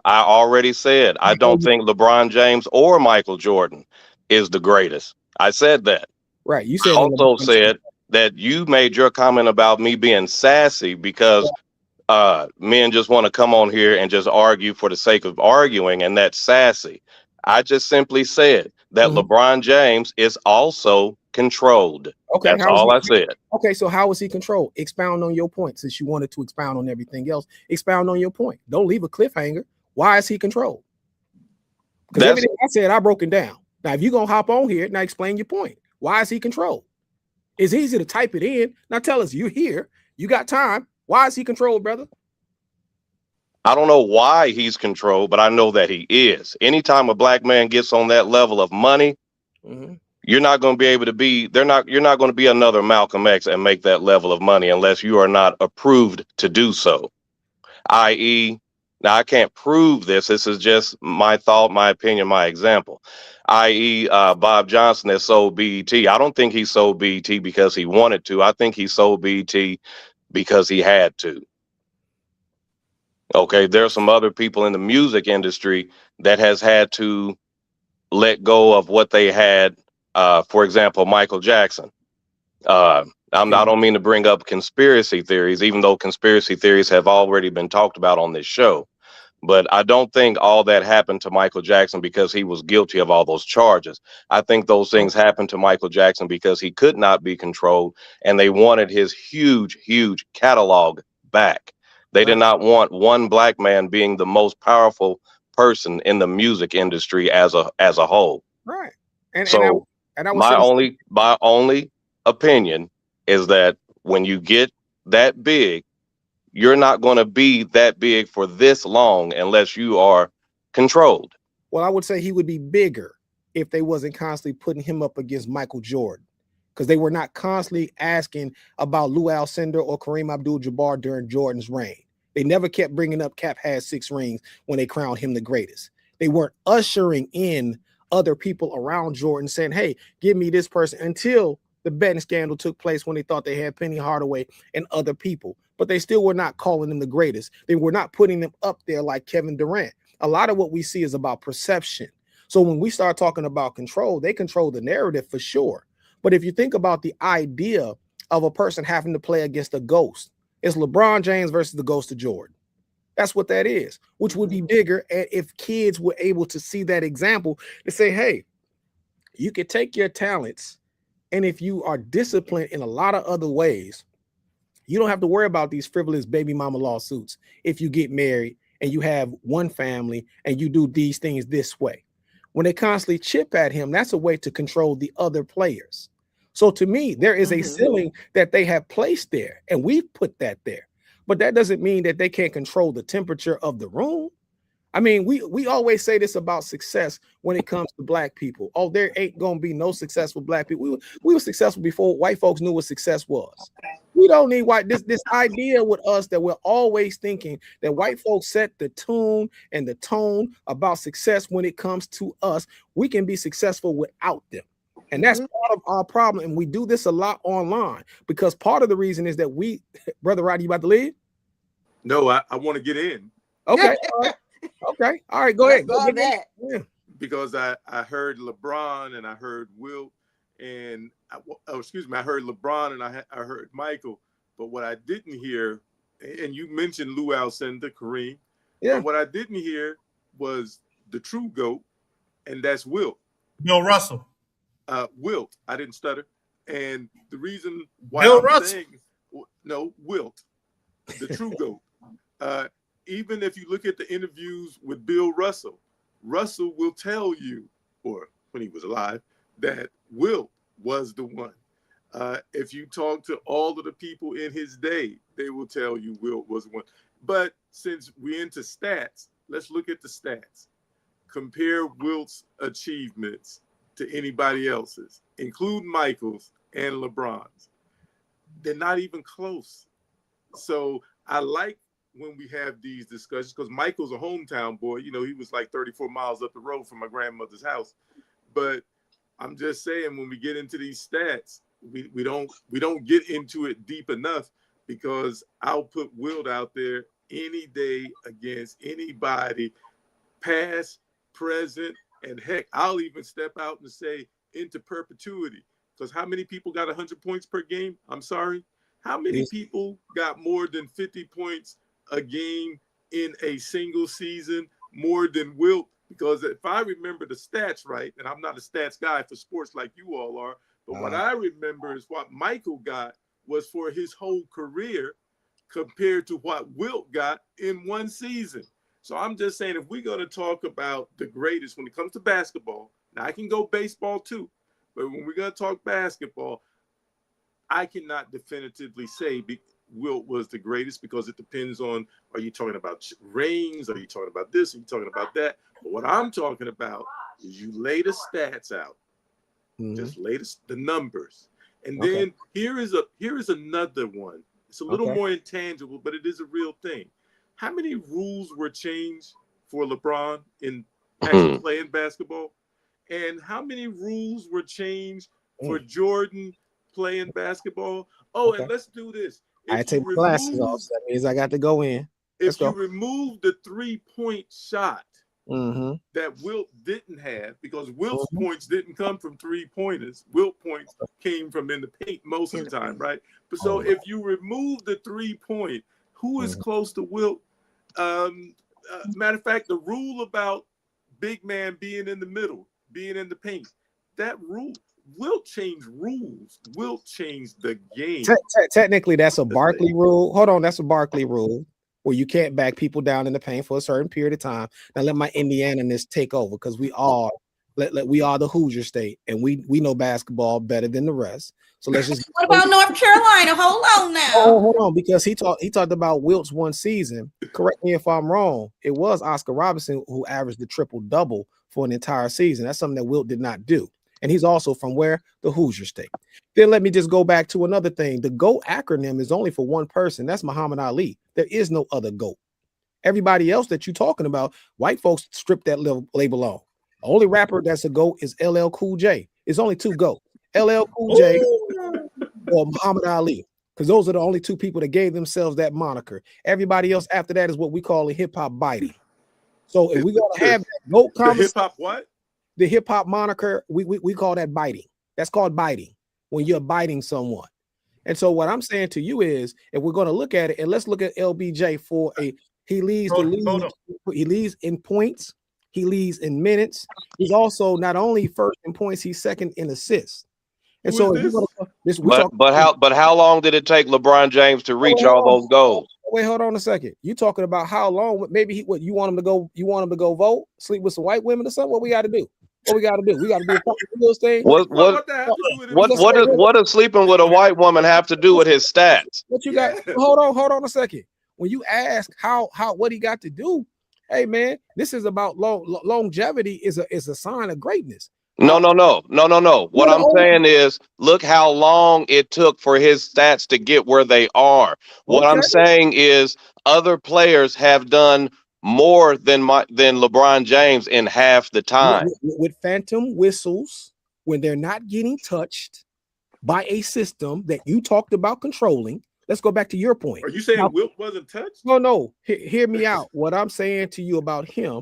I already said I don't think LeBron James or Michael Jordan is the greatest. I said that. Right. You I said in also said that you made your comment about me being sassy because men just want to come on here and just argue for the sake of arguing, and that's sassy. I just simply said that LeBron James is also controlled. Okay. That's all I said. Okay, so how is he controlled? Expound on your point. Since you wanted to expound on everything else, expound on your point. Don't leave a cliffhanger. Why is he controlled? Because everything I said, I broke it down. Now, if you're going to hop on here, now explain your point. Why is he controlled? It's easy to type it in. Now tell us, you're here. You got time. Why is he controlled, brother? I don't know why he's controlled, but I know that he is. Anytime a black man gets on that level of money, you're not going to be able to be, you're not going to be another Malcolm X and make that level of money unless you are not approved to do so. I.e., now I can't prove this. This is just my thought, my opinion, my example. I.e., Bob Johnson has sold BET. I don't think he sold BET because he wanted to. I think he sold BET because he had to. Okay, there are some other people in the music industry that has had to let go of what they had. For example, Michael Jackson. I don't mean to bring up conspiracy theories, even though conspiracy theories have already been talked about on this show. But I don't think all that happened to Michael Jackson because he was guilty of all those charges. I think those things happened to Michael Jackson because he could not be controlled, and they wanted his huge, huge catalog back. They did not want one black man being the most powerful person in the music industry as a whole. Right. My only opinion is that when you get that big, you're not going to be that big for this long unless you are controlled. Well, I would say he would be bigger if they wasn't constantly putting him up against Michael Jordan, because they were not constantly asking about Lou Alcindor or Kareem Abdul-Jabbar during Jordan's reign. They never kept bringing up Cap had 6 rings when they crowned him the greatest. They weren't ushering in other people around Jordan saying, hey, give me this person, until the betting scandal took place when they thought they had Penny Hardaway and other people. But they still were not calling them the greatest. They were not putting them up there like Kevin Durant. A lot of what we see is about perception. So when we start talking about control, they control the narrative for sure. But if you think about the idea of a person having to play against a ghost, it's LeBron James versus the ghost of Jordan. That's what that is, which would be bigger. And if kids were able to see that example, to say, hey, you could take your talents, and if you are disciplined in a lot of other ways, you don't have to worry about these frivolous baby mama lawsuits. If you get married and you have one family and you do these things this way, when they constantly chip at him, that's a way to control the other players. So to me, there is a ceiling that they have placed there, and we've put that there. But that doesn't mean that they can't control the temperature of the room. I mean, we always say this about success when it comes to black people. Oh, there ain't gonna be no successful black people. We were successful before white folks knew what success was. We don't need white. This idea with us that we're always thinking that white folks set the tune and the tone about success when it comes to us. We can be successful without them. And that's part of our problem. And we do this a lot online, because part of the reason is that Brother Roddy, you about to leave? No, I want to get in. Okay. Okay. All right. Go ahead. Go that. Yeah. Because I heard LeBron and I heard Wilt and I heard LeBron and I heard Michael. But what I didn't hear, and you mentioned Lou Alcindor, Kareem. Yeah. But what I didn't hear was the true GOAT, and that's Wilt. Bill Russell. Wilt. I didn't stutter. And the reason why Bill I'm Russell. saying no, Wilt, the true GOAT. Even if you look at the interviews with Bill Russell, Russell will tell you, or when he was alive, that Wilt was the one. If you talk to all of the people in his day, they will tell you Wilt was the one. But since we're into stats, let's look at the stats. Compare Wilt's achievements to anybody else's, including Michael's and LeBron's. They're not even close. So I like when we have these discussions, because Michael's a hometown boy. You know, he was like 34 miles up the road from my grandmother's house. But I'm just saying, when we get into these stats, we don't get into it deep enough, because I'll put Wilt out there any day against anybody, past, present, and heck, I'll even step out and say into perpetuity. Because how many people got 100 points per game? I'm sorry. How many people got more than 50 points a game in a single season, more than Wilt? Because if I remember the stats right, and I'm not a stats guy for sports like you all are, but what I remember is what Michael got was for his whole career compared to what Wilt got in one season. So I'm just saying, if we're going to talk about the greatest when it comes to basketball, now I can go baseball too, but when we're going to talk basketball, I cannot definitively say Wilt was the greatest because it depends on, are you talking about rings? Are you talking about this? Are you talking about that? But what I'm talking about is you lay the stats out, just lay the numbers. And then here is another one. It's a little more intangible, but it is a real thing. How many rules were changed for LeBron in actually playing basketball? And how many rules were changed for Jordan playing basketball? Oh, and let's do this. I take my glasses off. So that means I got to go in. If you remove the 3-point shot that Wilt didn't have, because Wilt's points didn't come from 3-pointers. Wilt points came from in the paint most of the time, right? But so if you remove the 3-point, who is close to Wilt? Matter of fact, the rule about big man being in the middle, being in the paint, that rule, Wilt changed rules. Wilt changed the game. Technically, that's a Barkley rule. Hold on, that's a Barkley rule where you can't back people down in the paint for a certain period of time. Now let my Indiana-ness take over because we are the Hoosier State and we know basketball better than the rest. So let's just. What about North Carolina? Hold on now. Oh, hold on, because he talked about Wilt's one season. Correct me if I'm wrong. It was Oscar Robertson who averaged the triple-double for an entire season. That's something that Wilt did not do. And he's also from where? The Hoosier State. Then let me just go back to another thing. The GOAT acronym is only for one person. That's Muhammad Ali. There is no other GOAT. Everybody else that you're talking about, white folks strip that label off. The only rapper that's a GOAT is LL Cool J. It's only two GOATs. LL Cool J or Muhammad Ali. Because those are the only two people that gave themselves that moniker. Everybody else after that is what we call a hip-hop biting. So if we're going to have that GOAT conversation. Hip-hop what? The hip-hop moniker, we call that biting. That's called biting, when you're biting someone. And so what I'm saying to you is, if we're going to look at it, and let's look at LBJ for he leads he leads in points, he leads in minutes. He's also not only first in points, he's second in assists. And so but how long did it take LeBron James to reach all those goals? Wait, hold on a second. You talking about how long? Maybe you want him to go? You want him to go vote, sleep with some white women or something? What we got to do? We got to do a couple thing. What does sleeping with a white woman have to do with his stats? What you got? Hold on a second. When you ask how what he got to do, hey man, this is about longevity. Is a sign of greatness. No. What I'm saying is, look how long it took for his stats to get where they are. What I'm saying is, other players have done more than LeBron James in half the time. With phantom whistles, when they're not getting touched by a system that you talked about controlling. Let's go back to your point. Are you saying Wilt wasn't touched? No. Hear me out. What I'm saying to you about him,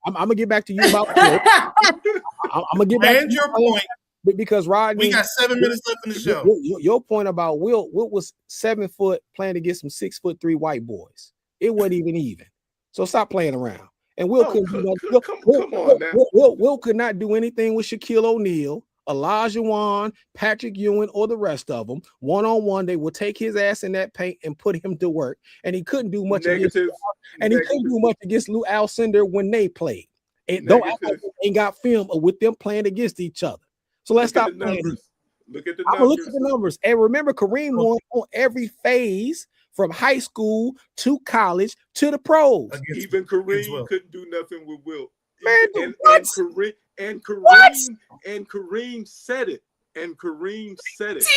I'm gonna get back to you about Wilt. I'm gonna get back to your point. Because Rodney, we got 7 minutes left in the show. Your point about Wilt was 7 foot playing against some 6'3" white boys. It wasn't even. So stop playing around. And Wilt couldn't do nothing. Come on now. Wilt could not do anything with Shaquille O'Neal, Elijah Wan, Patrick Ewing, or the rest of them. One-on-one, they would take his ass in that paint and put him to work. And he couldn't do much against Lou Alcindor when they played. And don't act like they ain't got film with them playing against each other. So let's stop playing. Look at the numbers. I'm gonna look at the numbers. And remember, Kareem won on every phase from high school to college to the pros. Even Kareem couldn't do nothing with Wilt. Man, and Kareem said it. And Kareem said it.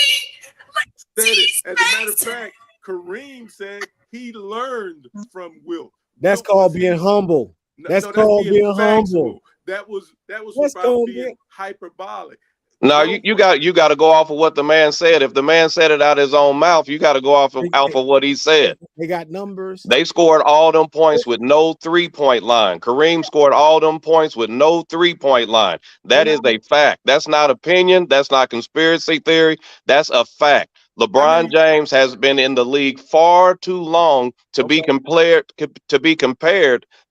As a matter of fact, Kareem said he learned from Wilt. That's called being humble. That's called being humble. That was about being hyperbolic. No, you got to go off of what the man said. If the man said it out of his own mouth, you got to go off of what he said. They got numbers. They scored all them points with no 3-point line. Kareem scored all them points with no 3-point line. That is a fact. That's not opinion. That's not conspiracy theory. That's a fact. LeBron James has been in the league far too long to be compared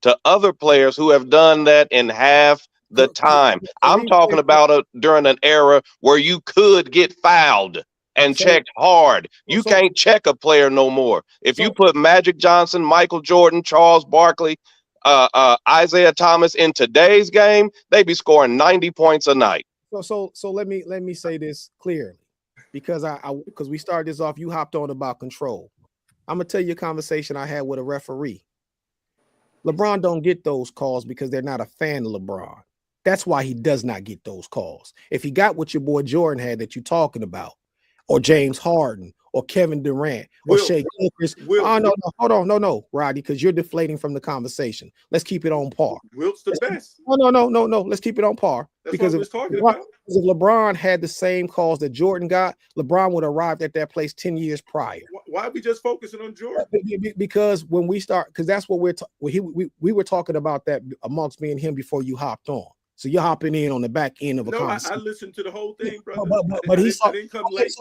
to other players who have done that in half the time. I'm talking about during an era where you could get fouled and checked hard. You can't check a player no more. If you put Magic Johnson, Michael Jordan, Charles Barkley, Isaiah Thomas in today's game, they be scoring 90 points a night. So let me say this clearly, because because we started this off, you hopped on about control. I'm gonna tell you a conversation I had with a referee. LeBron don't get those calls because they're not a fan of LeBron. That's why he does not get those calls. If he got what your boy Jordan had that you're talking about, or James Harden, or Kevin Durant, or Shea Clippers. No, Roddy, because you're deflating from the conversation. Let's keep it on par. Wilt's the best. No. Let's keep it on par. That's because what I was talking about. If LeBron had the same calls that Jordan got, LeBron would have arrived at that place 10 years prior. Why are we just focusing on Jordan? Because when we start, because that's what we were talking about that amongst me and him before you hopped on. So you're hopping in on the back end of a conversation. I listened to the whole thing, brother. But he didn't come late.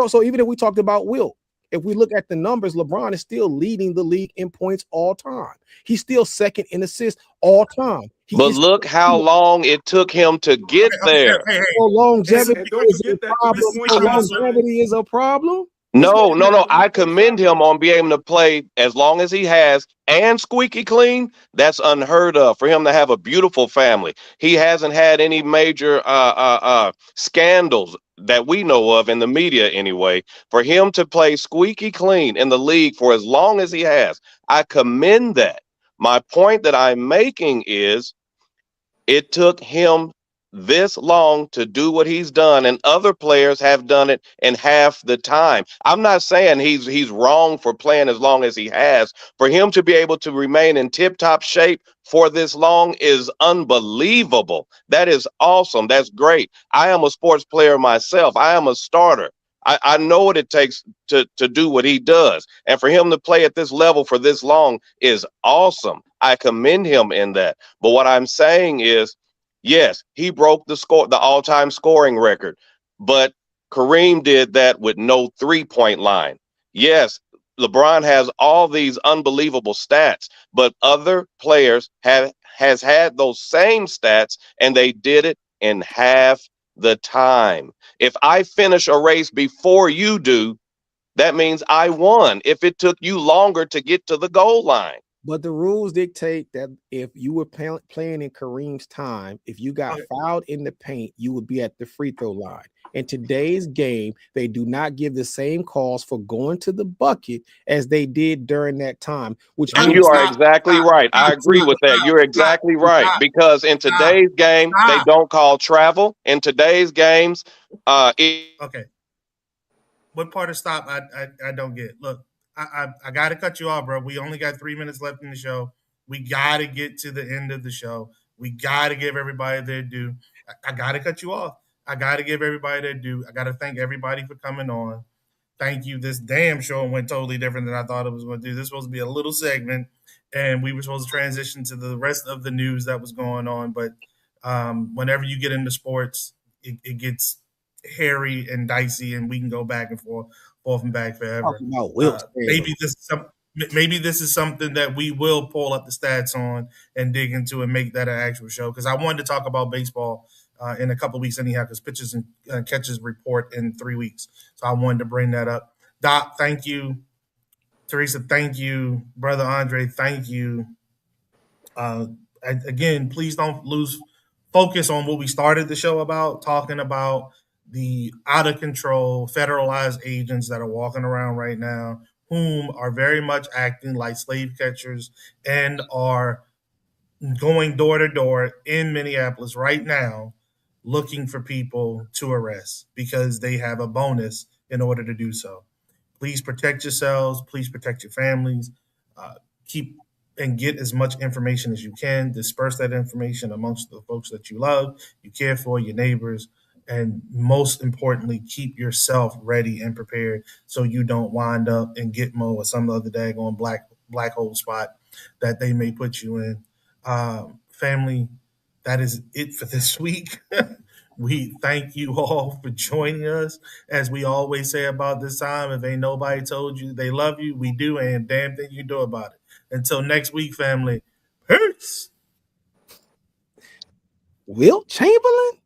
So even if we talked about Wilt, if we look at the numbers, LeBron is still leading the league in points all time. He's still second in assists all time. But look how long it took him to get there. So longevity is a problem. No. I commend him on being able to play as long as he has and squeaky clean. That's unheard of for him to have a beautiful family. He hasn't had any major scandals that we know of in the media anyway. For him to play squeaky clean in the league for as long as he has, I commend that. My point that I'm making is it took him this long to do what he's done, and other players have done it in half the time. I'm not saying he's wrong for playing as long as he has. For him to be able to remain in tip-top shape for this long is unbelievable. That is awesome. That's great. I am a sports player myself. I am a starter. I know what it takes to do what he does. And for him to play at this level for this long is awesome. I commend him in that. But what I'm saying is, yes, he broke the all-time scoring record, but Kareem did that with no 3-point line. Yes, LeBron has all these unbelievable stats, but other players has had those same stats, and they did it in half the time. If I finish a race before you do, that means I won. If it took you longer to get to the goal line. But the rules dictate that if you were playing in Kareem's time, if you got fouled in the paint, you would be at the free throw line. In today's game, they do not give the same calls for going to the bucket as they did during that time. Which means you are exactly right. I agree with that. You're exactly right. Because in today's game, they don't call travel. In today's games, okay. What part of stop I don't get? Look, I got to cut you off, bro. We only got 3 minutes left in the show. We got to get to the end of the show. We got to give everybody their due. I got to cut you off. I got to give everybody their due. I got to thank everybody for coming on. Thank you. This damn show went totally different than I thought it was going to do. This was supposed to be a little segment, and we were supposed to transition to the rest of the news that was going on. But whenever you get into sports, it gets hairy and dicey, and we can go back and forth and back forever. Maybe this is something that we will pull up the stats on and dig into and make that an actual show, because I wanted to talk about baseball in a couple of weeks anyhow, because pitches and catches report in 3 weeks. So I wanted to bring that up. Doc, thank you. Teresa, thank you. Brother Andre, thank you. Again, please don't lose focus on what we started the show about, talking about the out of control federalized agents that are walking around right now, whom are very much acting like slave catchers and are going door to door in Minneapolis right now, looking for people to arrest because they have a bonus in order to do so. Please protect yourselves. Please protect your families. Keep and get as much information as you can. Disperse that information amongst the folks that you love, you care for, your neighbors. And most importantly, keep yourself ready and prepared so you don't wind up in Gitmo or some other daggone black hole spot that they may put you in. Family, that is it for this week. We thank you all for joining us. As we always say about this time, if ain't nobody told you they love you, we do, and damn thing you do about it. Until next week, family. Peace. Wilt Chamberlain?